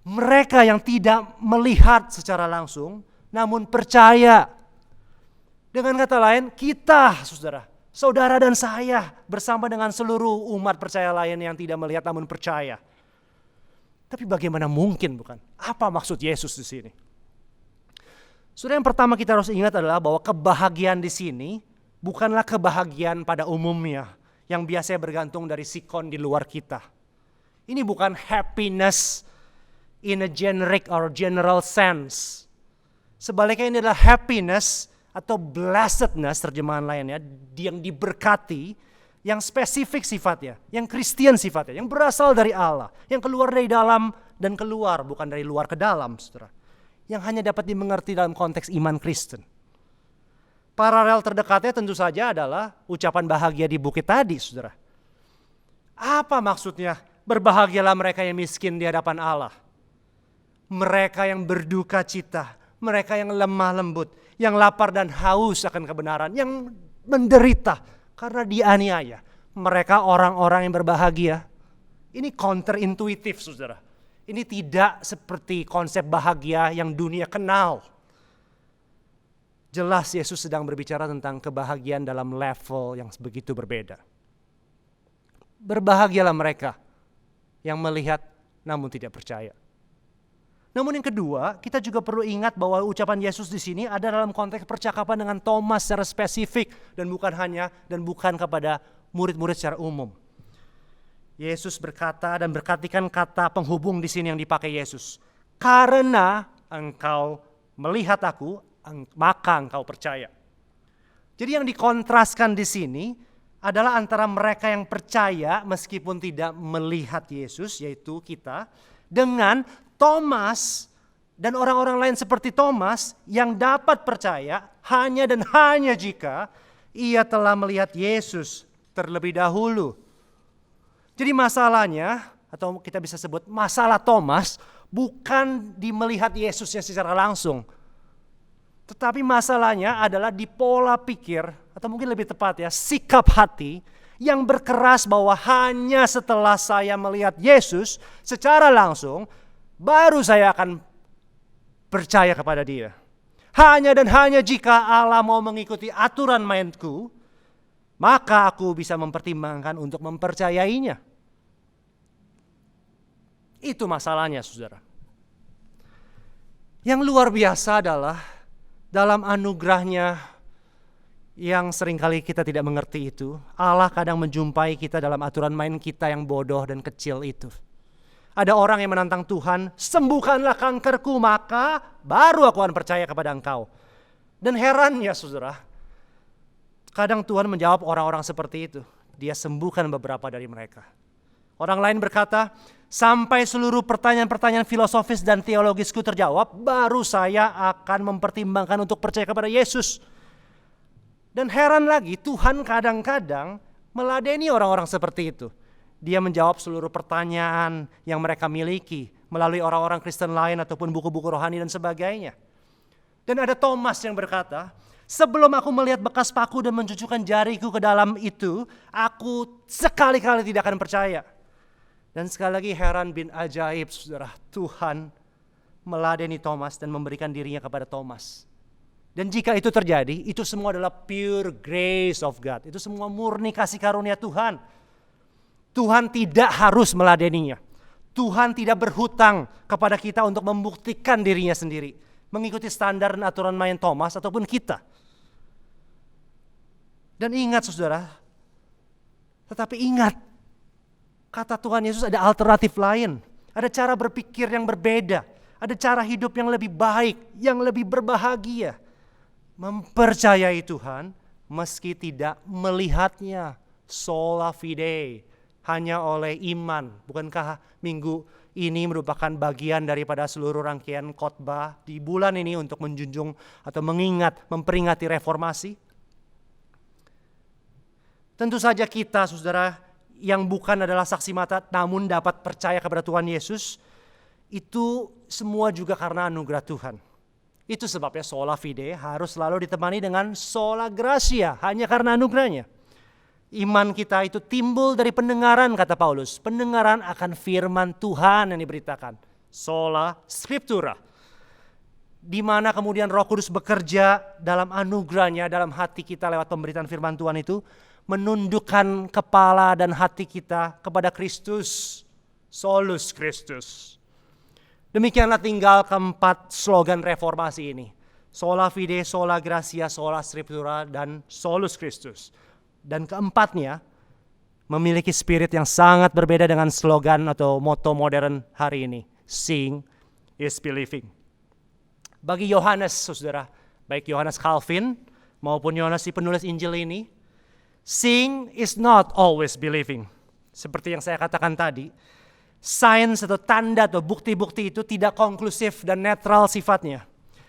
Speaker 3: Mereka yang tidak melihat secara langsung, namun percaya. Dengan kata lain, kita, saudara dan saya, bersama dengan seluruh umat percaya lain yang tidak melihat namun percaya. Tapi bagaimana mungkin, bukan? Apa maksud Yesus di sini? Saudara, yang pertama kita harus ingat adalah bahwa kebahagiaan di sini bukanlah kebahagiaan pada umumnya yang biasanya bergantung dari sikon di luar kita. Ini bukan happiness in a generic or general sense. Sebaliknya ini adalah happiness atau blessedness terjemahan lainnya yang diberkati, yang spesifik sifatnya, yang Kristen sifatnya, yang berasal dari Allah, yang keluar dari dalam dan keluar, bukan dari luar ke dalam, saudara. Yang hanya dapat dimengerti dalam konteks iman Kristen. Paralel terdekatnya tentu saja adalah ucapan bahagia di bukit tadi, saudara. Apa maksudnya? Berbahagialah mereka yang miskin di hadapan Allah. Mereka yang berduka cita, mereka yang lemah lembut, yang lapar dan haus akan kebenaran, yang menderita karena dianiaya. Mereka orang-orang yang berbahagia. Ini counterintuitif, saudara. Ini tidak seperti konsep bahagia yang dunia kenal. Jelas Yesus sedang berbicara tentang kebahagiaan dalam level yang begitu berbeda. Berbahagialah mereka yang melihat namun tidak percaya. Namun yang kedua, kita juga perlu ingat bahwa ucapan Yesus di sini ada dalam konteks percakapan dengan Thomas secara spesifik dan bukan kepada murid-murid secara umum. Yesus berkata dan berkatikan kata penghubung di sini yang dipakai Yesus. Karena engkau melihat aku, maka engkau percaya. Jadi yang dikontraskan di sini adalah antara mereka yang percaya meskipun tidak melihat Yesus, yaitu kita, dengan Thomas dan orang-orang lain seperti Thomas yang dapat percaya hanya dan hanya jika ia telah melihat Yesus terlebih dahulu. Jadi masalahnya, atau kita bisa sebut masalah Thomas, bukan di melihat Yesusnya secara langsung. Tetapi masalahnya adalah di pola pikir, atau mungkin lebih tepat ya, sikap hati yang berkeras bahwa hanya setelah saya melihat Yesus secara langsung, baru saya akan percaya kepada dia. Hanya dan hanya jika Allah mau mengikuti aturan mainku, maka aku bisa mempertimbangkan untuk mempercayainya. Itu masalahnya, saudara. Yang luar biasa adalah dalam anugerahnya yang seringkali kita tidak mengerti itu, Allah kadang menjumpai kita dalam aturan main kita yang bodoh dan kecil itu. Ada orang yang menantang Tuhan, sembuhkanlah kankerku, maka baru aku akan percaya kepada engkau. Dan herannya saudara, kadang Tuhan menjawab orang-orang seperti itu. Dia sembuhkan beberapa dari mereka. Orang lain berkata, sampai seluruh pertanyaan-pertanyaan filosofis dan teologisku terjawab, baru saya akan mempertimbangkan untuk percaya kepada Yesus. Dan heran lagi, Tuhan kadang-kadang meladeni orang-orang seperti itu. Dia menjawab seluruh pertanyaan yang mereka miliki melalui orang-orang Kristen lain ataupun buku-buku rohani dan sebagainya. Dan ada Thomas yang berkata, sebelum aku melihat bekas paku dan mencucukkan jariku ke dalam itu, aku sekali-kali tidak akan percaya. Dan sekali lagi heran bin ajaib, saudara, Tuhan meladeni Thomas dan memberikan dirinya kepada Thomas. Dan jika itu terjadi, itu semua adalah pure grace of God. Itu semua murni kasih karunia Tuhan. Tuhan tidak harus meladeninya. Tuhan tidak berhutang kepada kita untuk membuktikan dirinya sendiri, mengikuti standar dan aturan main Thomas ataupun kita. Dan ingat saudara, tetapi ingat, kata Tuhan Yesus ada alternatif lain. Ada cara berpikir yang berbeda. Ada cara hidup yang lebih baik, yang lebih berbahagia. Mempercayai Tuhan meski tidak melihatnya. Sola fide, hanya oleh iman. Bukankah minggu ini merupakan bagian daripada seluruh rangkaian khotbah di bulan ini untuk menjunjung atau mengingat, memperingati reformasi? Tentu saja kita, saudara, yang bukan adalah saksi mata namun dapat percaya kepada Tuhan Yesus, itu semua juga karena anugerah Tuhan. Itu sebabnya sola fide harus selalu ditemani dengan sola gratia, hanya karena anugerahnya. Iman kita itu timbul dari pendengaran, kata Paulus. Pendengaran akan firman Tuhan yang diberitakan. Sola scriptura. Di mana kemudian Roh Kudus bekerja dalam anugerahnya, dalam hati kita lewat pemberitaan firman Tuhan itu, menundukkan kepala dan hati kita kepada Kristus. Solus Christus. Demikianlah tinggal keempat slogan reformasi ini. Sola fide, sola gratia, sola scriptura, dan solus Christus. Dan keempatnya memiliki spirit yang sangat berbeda dengan slogan atau moto modern hari ini. Seeing is believing. Bagi Yohanes, saudara, baik Yohanes Calvin maupun Yohanes si penulis Injil ini, seeing is not always believing. Seperti yang saya katakan tadi, sains atau tanda atau bukti-bukti itu tidak konklusif dan netral sifatnya.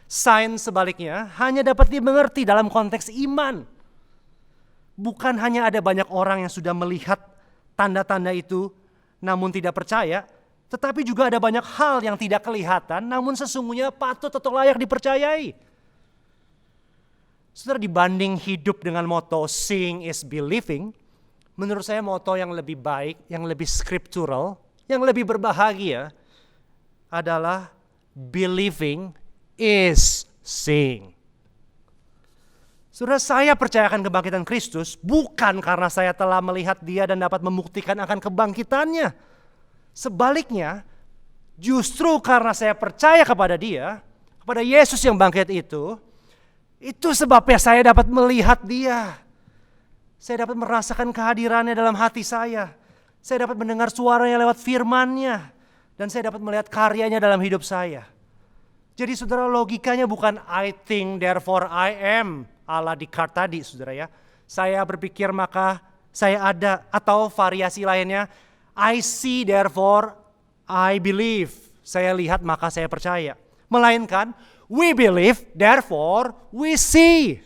Speaker 3: Sains sebaliknya hanya dapat dimengerti dalam konteks iman. Bukan hanya ada banyak orang yang sudah melihat tanda-tanda itu namun tidak percaya, tetapi juga ada banyak hal yang tidak kelihatan namun sesungguhnya patut atau layak dipercayai. Saudara, dibanding hidup dengan moto seeing is believing, menurut saya moto yang lebih baik, yang lebih scriptural, yang lebih berbahagia adalah believing is seeing. Saudara, saya percayakan kebangkitan Kristus bukan karena saya telah melihat dia dan dapat membuktikan akan kebangkitannya. Sebaliknya, justru karena saya percaya kepada dia, kepada Yesus yang bangkit itu sebabnya saya dapat melihat dia. Saya dapat merasakan kehadirannya dalam hati saya. Saya dapat mendengar suaranya lewat firman-Nya. Dan saya dapat melihat karyanya dalam hidup saya. Jadi saudara, logikanya bukan I think therefore I am. Ala Descartes tadi, saudara ya. Saya berpikir maka saya ada. Atau variasi lainnya, I see therefore I believe. Saya lihat maka saya percaya. Melainkan, we believe therefore we see.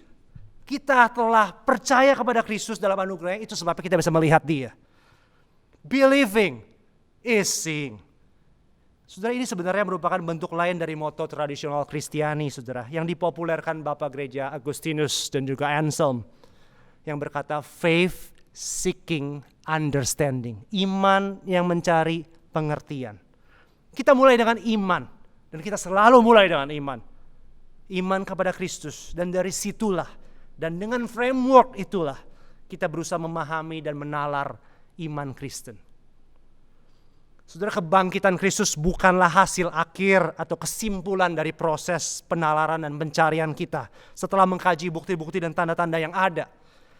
Speaker 3: Kita telah percaya kepada Kristus dalam anugerahnya, itu sebabnya kita bisa melihat dia. Believing is seeing. Saudara, ini sebenarnya merupakan bentuk lain dari moto tradisional Kristiani, saudara, yang dipopulerkan Bapak Gereja Agustinus dan juga Anselm, yang berkata faith seeking understanding, iman yang mencari pengertian. Kita mulai dengan iman, dan kita selalu mulai dengan iman. Iman kepada Kristus, dan dari situlah, dan dengan framework itulah, kita berusaha memahami dan menalar iman Kristen. Saudara, kebangkitan Kristus bukanlah hasil akhir atau kesimpulan dari proses penalaran dan pencarian kita setelah mengkaji bukti-bukti dan tanda-tanda yang ada.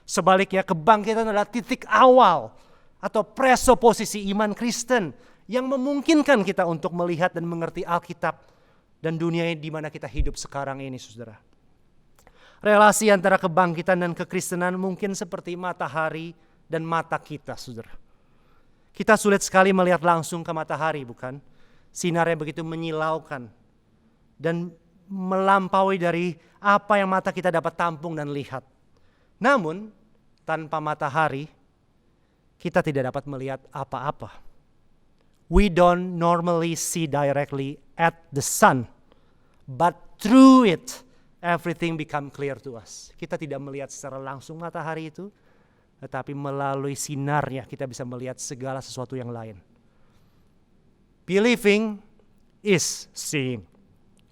Speaker 3: Sebaliknya, kebangkitan adalah titik awal atau presuposisi iman Kristen yang memungkinkan kita untuk melihat dan mengerti Alkitab dan dunia di mana kita hidup sekarang ini, saudara. Relasi antara kebangkitan dan kekristenan mungkin seperti matahari dan mata kita, saudara. Kita sulit sekali melihat langsung ke matahari, bukan? Sinarnya begitu menyilaukan dan melampaui dari apa yang mata kita dapat tampung dan lihat. Namun, tanpa matahari, kita tidak dapat melihat apa-apa. We don't normally see directly at the sun, but through it, everything become clear to us. Kita tidak melihat secara langsung matahari itu, tetapi melalui sinarnya kita bisa melihat segala sesuatu yang lain. Believing is seeing.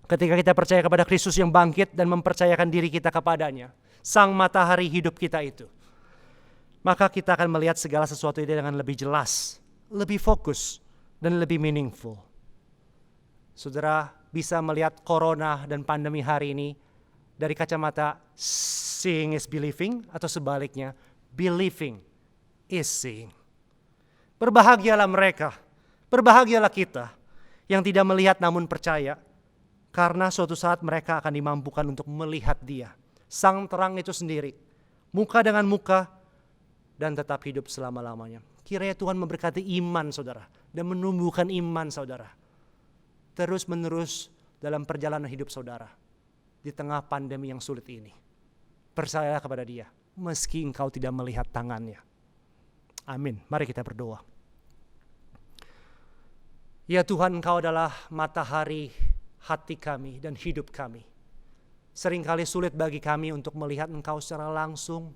Speaker 3: Ketika kita percaya kepada Kristus yang bangkit dan mempercayakan diri kita kepadanya, sang matahari hidup kita itu, maka kita akan melihat segala sesuatu itu dengan lebih jelas, lebih fokus, dan lebih meaningful. Saudara bisa melihat corona dan pandemi hari ini dari kacamata seeing is believing, atau sebaliknya, believing is seeing. Berbahagialah mereka, berbahagialah kita yang tidak melihat namun percaya, karena suatu saat mereka akan dimampukan untuk melihat Dia, sang terang itu sendiri, muka dengan muka, dan tetap hidup selama-lamanya. Kiranya Tuhan memberkati iman saudara dan menumbuhkan iman saudara terus menerus dalam perjalanan hidup saudara di tengah pandemi yang sulit ini. Percayalah kepada Dia meski engkau tidak melihat tangannya. Amin. Mari kita berdoa. Ya Tuhan, Engkau adalah matahari hati kami dan hidup kami. Seringkali sulit bagi kami untuk melihat Engkau secara langsung.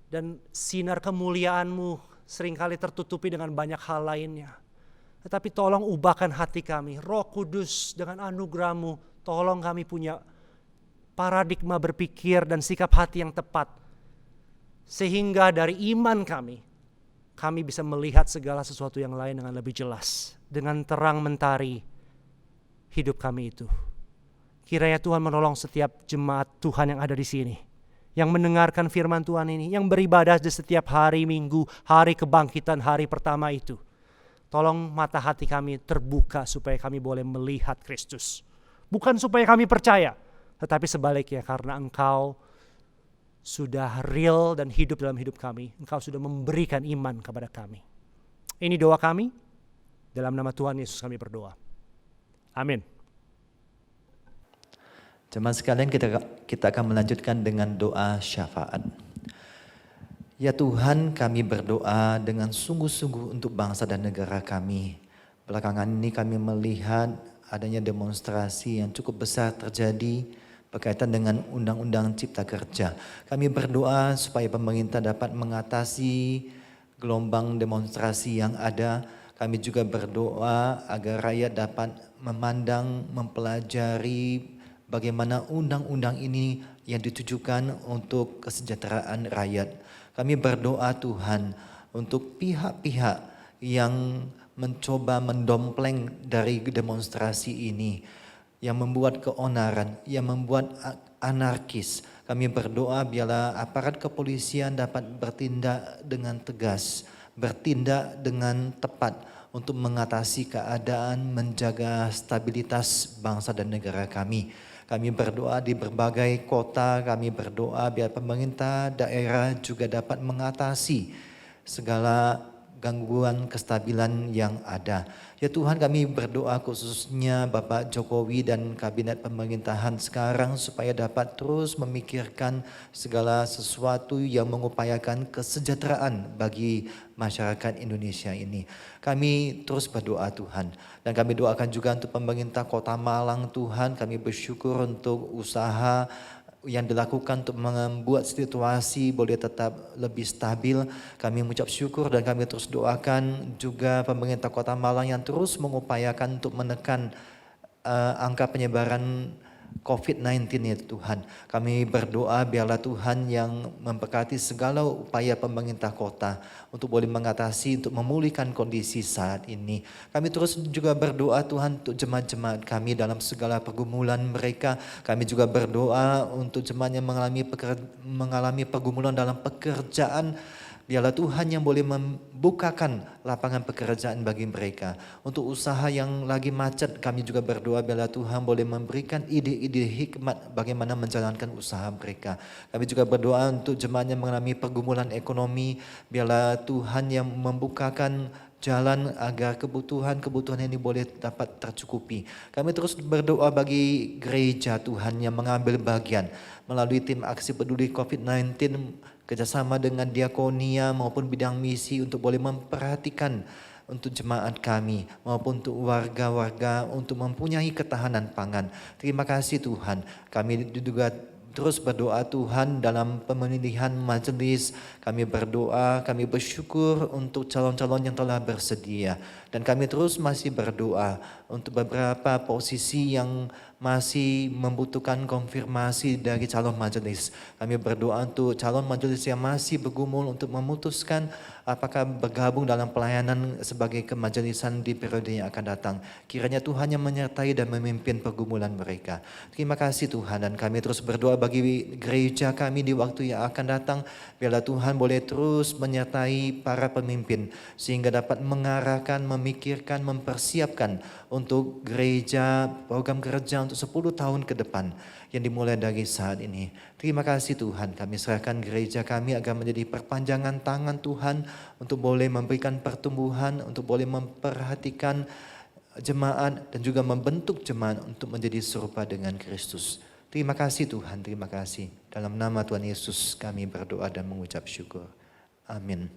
Speaker 3: Dan sinar kemuliaan-Mu seringkali tertutupi dengan banyak hal lainnya. Tetapi tolong ubahkan hati kami. Roh Kudus dengan anugerah-Mu, tolong kami punya paradigma berpikir dan sikap hati yang tepat. Sehingga dari iman kami bisa melihat segala sesuatu yang lain dengan lebih jelas. Dengan terang mentari hidup kami itu. Kiranya Tuhan menolong setiap jemaat Tuhan yang ada di sini. Yang mendengarkan firman Tuhan ini. Yang beribadah di setiap hari Minggu, hari kebangkitan, hari pertama itu. Tolong mata hati kami terbuka supaya kami boleh melihat Kristus. Bukan supaya kami percaya, tetapi sebaliknya karena Engkau sudah real dan hidup dalam hidup kami. Engkau sudah memberikan iman kepada kami. Ini doa kami. Dalam nama Tuhan Yesus kami berdoa. Amin.
Speaker 2: Jemaat sekalian, kita akan melanjutkan dengan doa syafaat. Ya Tuhan, kami berdoa dengan sungguh-sungguh untuk bangsa dan negara kami. Belakangan ini kami melihat adanya demonstrasi yang cukup besar terjadi berkaitan dengan Undang-Undang Cipta Kerja. Kami berdoa supaya pemerintah dapat mengatasi gelombang demonstrasi yang ada. Kami juga berdoa agar rakyat dapat memandang, mempelajari bagaimana undang-undang ini yang ditujukan untuk kesejahteraan rakyat. Kami berdoa Tuhan untuk pihak-pihak yang mencoba mendompleng dari demonstrasi ini, yang membuat keonaran, yang membuat anarkis. Kami berdoa biarlah aparat kepolisian dapat bertindak dengan tegas, bertindak dengan tepat untuk mengatasi keadaan, menjaga stabilitas bangsa dan negara kami. Kami berdoa di berbagai kota, kami berdoa biar pemerintah daerah juga dapat mengatasi segala gangguan kestabilan yang ada. Ya Tuhan, kami berdoa khususnya Bapak Jokowi dan kabinet pemerintahan sekarang supaya dapat terus memikirkan segala sesuatu yang mengupayakan kesejahteraan bagi masyarakat Indonesia ini. Kami terus berdoa Tuhan, dan kami doakan juga untuk pemerintah Kota Malang Tuhan. Kami bersyukur untuk usaha yang dilakukan untuk membuat situasi boleh tetap lebih stabil. Kami mengucap syukur dan kami terus doakan juga pemerintah Kota Malang yang terus mengupayakan untuk menekan angka penyebaran COVID-19 ya Tuhan. Kami berdoa biarlah Tuhan yang memberkati segala upaya pemerintah kota untuk boleh mengatasi, untuk memulihkan kondisi saat ini. Kami terus juga berdoa Tuhan untuk jemaat-jemaat kami dalam segala pergumulan mereka. Kami juga berdoa untuk jemaat yang mengalami pergumulan dalam pekerjaan. Biarlah Tuhan yang boleh membukakan lapangan pekerjaan bagi mereka. Untuk usaha yang lagi macet, kami juga berdoa biarlah Tuhan boleh memberikan ide-ide hikmat bagaimana menjalankan usaha mereka. Kami juga berdoa untuk jemaat yang mengalami pergumulan ekonomi. Biarlah Tuhan yang membukakan jalan agar kebutuhan ini boleh dapat tercukupi. Kami terus berdoa bagi gereja Tuhan yang mengambil bagian melalui tim aksi peduli COVID-19, kerjasama dengan diakonia maupun bidang misi untuk boleh memperhatikan untuk jemaat kami maupun untuk warga-warga untuk mempunyai ketahanan pangan. Terima kasih Tuhan. Kami juga terus berdoa Tuhan dalam pemilihan majelis. Kami berdoa, kami bersyukur untuk calon-calon yang telah bersedia. Dan kami terus masih berdoa untuk beberapa posisi yang masih membutuhkan konfirmasi dari calon majelis. Kami berdoa untuk calon majelis yang masih bergumul untuk memutuskan apakah bergabung dalam pelayanan sebagai kemajelisan di periode yang akan datang. Kiranya Tuhan yang menyertai dan memimpin pergumulan mereka. Terima kasih Tuhan, dan kami terus berdoa bagi gereja kami di waktu yang akan datang. Biarlah Tuhan boleh terus menyertai para pemimpin sehingga dapat mengarahkan, memikirkan, mempersiapkan untuk gereja, program kerja untuk 10 tahun ke depan yang dimulai dari saat ini. Terima kasih Tuhan, kami serahkan gereja kami agar menjadi perpanjangan tangan Tuhan untuk boleh memberikan pertumbuhan, untuk boleh memperhatikan jemaat dan juga membentuk jemaat untuk menjadi serupa dengan Kristus. Terima kasih Tuhan, terima kasih. Dalam nama Tuhan Yesus kami berdoa dan mengucap syukur. Amin.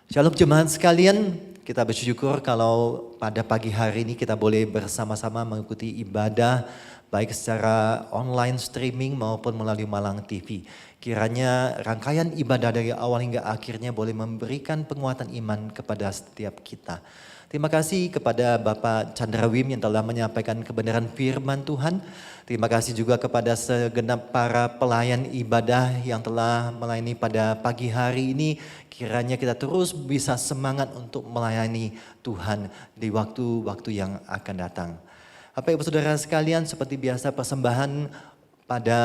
Speaker 2: Shalom jemaat sekalian, kita bersyukur kalau pada pagi hari ini kita boleh bersama-sama mengikuti ibadah baik secara online streaming maupun melalui Malang TV. Kiranya rangkaian ibadah dari awal hingga akhirnya boleh memberikan penguatan iman kepada setiap kita. Terima kasih kepada Bapak Chandra Wim yang telah menyampaikan kebenaran firman Tuhan. Terima kasih juga kepada segenap para pelayan ibadah yang telah melayani pada pagi hari ini. Kiranya kita terus bisa semangat untuk melayani Tuhan di waktu-waktu yang akan datang. Bapak Ibu Saudara sekalian, seperti biasa persembahan pada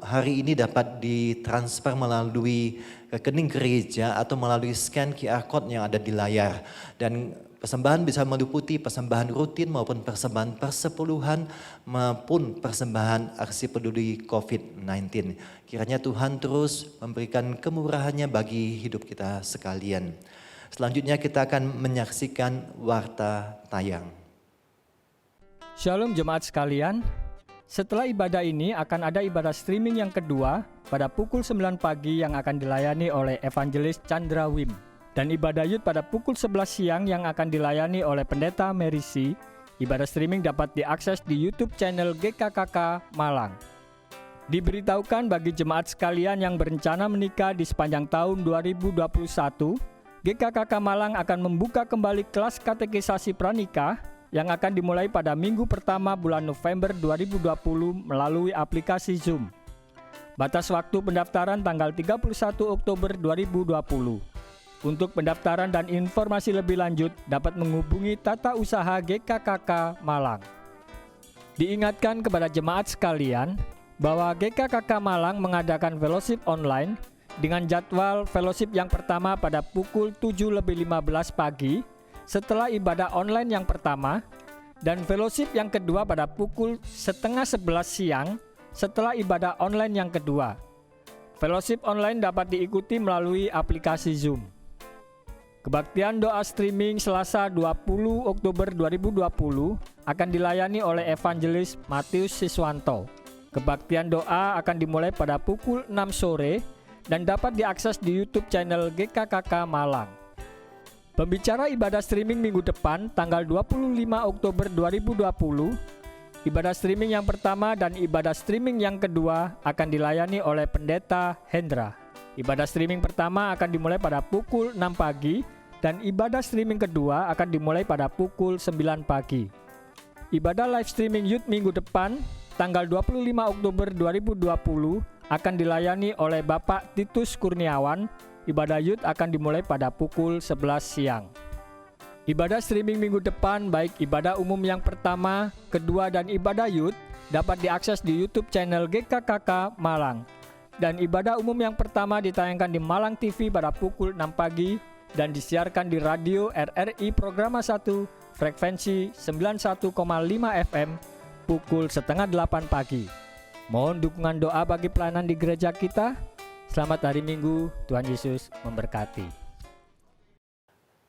Speaker 2: hari ini dapat ditransfer melalui rekening gereja atau melalui scan QR Code yang ada di layar. Dan persembahan bisa meliputi persembahan rutin maupun persembahan persepuluhan maupun persembahan aksi peduli COVID-19. Kiranya Tuhan terus memberikan kemurahannya bagi hidup kita sekalian. Selanjutnya kita akan menyaksikan warta tayang.
Speaker 4: Shalom jemaat sekalian. Setelah ibadah ini akan ada ibadah streaming yang kedua pada pukul 9 pagi yang akan dilayani oleh Evangelis Chandra Wim. Dan ibadah Yud pada pukul 11 siang yang akan dilayani oleh Pendeta Merisi. Ibadah streaming dapat diakses di YouTube channel GKKK Malang. Diberitahukan bagi jemaat sekalian yang berencana menikah di sepanjang tahun 2021, GKKK Malang akan membuka kembali kelas katekisasi pranikah yang akan dimulai pada minggu pertama bulan November 2020 melalui aplikasi Zoom. Batas waktu pendaftaran tanggal 31 Oktober 2020. Untuk pendaftaran dan informasi lebih lanjut dapat menghubungi Tata Usaha GKKK Malang. Diingatkan kepada jemaat sekalian bahwa GKKK Malang mengadakan fellowship online dengan jadwal fellowship yang pertama pada pukul 7:15 pagi setelah ibadah online yang pertama, dan fellowship yang kedua pada pukul 10:30 siang setelah ibadah online yang kedua. Fellowship online dapat diikuti melalui aplikasi Zoom. Kebaktian doa streaming Selasa 20 Oktober 2020 akan dilayani oleh Evangelis Matius Siswanto. Kebaktian doa akan dimulai pada pukul 6 sore dan dapat diakses di YouTube channel GKKK Malang. Pembicara ibadah streaming minggu depan tanggal 25 Oktober 2020, ibadah streaming yang pertama dan ibadah streaming yang kedua akan dilayani oleh Pendeta Hendra. Ibadah streaming pertama akan dimulai pada pukul 6 pagi dan ibadah streaming kedua akan dimulai pada pukul 9 pagi. Ibadah live streaming Youth minggu depan tanggal 25 Oktober 2020 akan dilayani oleh Bapak Titus Kurniawan. Ibadah Youth akan dimulai pada pukul 11 siang. Ibadah streaming minggu depan baik ibadah umum yang pertama, kedua dan ibadah Youth dapat diakses di YouTube channel GKKK Malang. Dan ibadah umum yang pertama ditayangkan di Malang TV pada pukul 6 pagi dan disiarkan di radio RRI Programa 1 frekuensi 91,5 FM pukul setengah 8 pagi. Mohon dukungan doa bagi pelayanan di gereja kita. Selamat hari Minggu, Tuhan Yesus memberkati.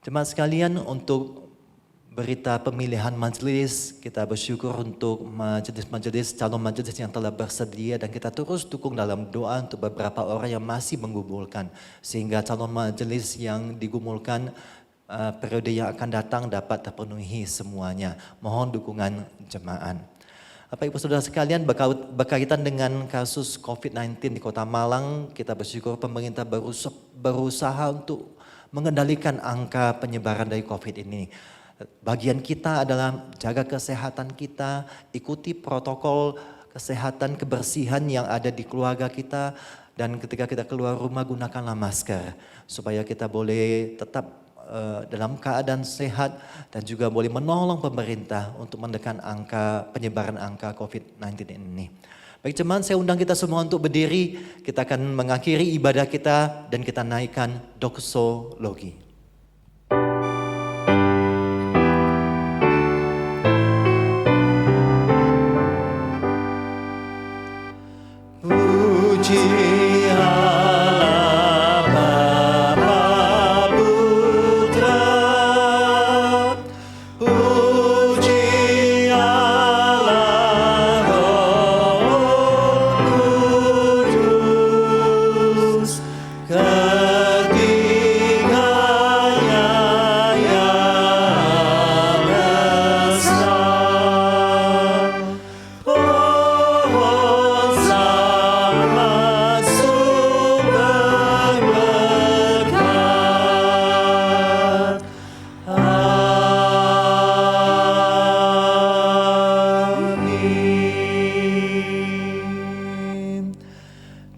Speaker 2: Jemaat sekalian, untuk berita pemilihan majelis, kita bersyukur untuk majelis-majelis, calon majelis yang telah bersedia, dan kita terus dukung dalam doa untuk beberapa orang yang masih menggumulkan, sehingga calon majelis yang digumulkan periode yang akan datang dapat terpenuhi semuanya. Mohon dukungan jemaat. Bapak Ibu Saudara sekalian, berkaitan dengan kasus COVID-19 di Kota Malang, kita bersyukur pemerintah berusaha untuk mengendalikan angka penyebaran dari COVID ini. Bagian kita adalah jaga kesehatan kita, ikuti protokol kesehatan kebersihan yang ada di keluarga kita, dan ketika kita keluar rumah gunakanlah masker supaya kita boleh tetap dalam keadaan sehat dan juga boleh menolong pemerintah untuk menekan angka penyebaran angka COVID-19 ini. Baik jemaat, saya undang kita semua untuk berdiri, kita akan mengakhiri ibadah kita dan kita naikkan doksologi.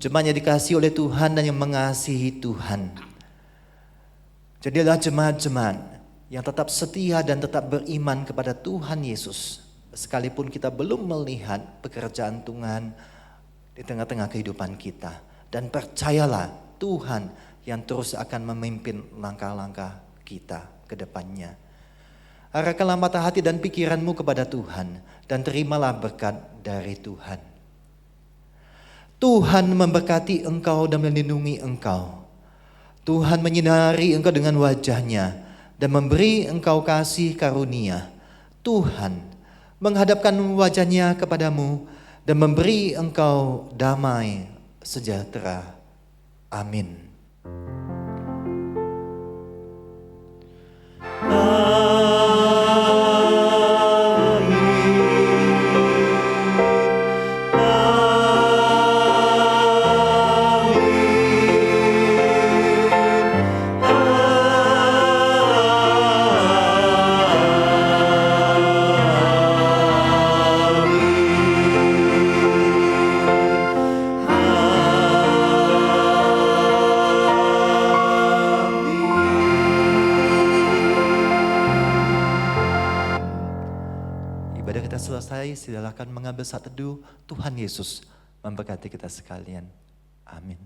Speaker 2: Jemaat yang dikasihi oleh Tuhan dan yang mengasihi Tuhan. Jadilah jemaat-jemaat yang tetap setia dan tetap beriman kepada Tuhan Yesus. Sekalipun kita belum melihat pekerjaan Tuhan di tengah-tengah kehidupan kita. Dan percayalah Tuhan yang terus akan memimpin langkah-langkah kita ke depannya. Arahkanlah mata hati dan pikiranmu kepada Tuhan dan terimalah berkat dari Tuhan. Tuhan memberkati engkau dan melindungi engkau. Tuhan menyinari engkau dengan wajah-Nya dan memberi engkau kasih karunia. Tuhan menghadapkan wajah-Nya kepadamu dan memberi engkau damai sejahtera. Amin. Selesai, silakan mengambil saat teduh. Tuhan Yesus memberkati kita sekalian. Amin.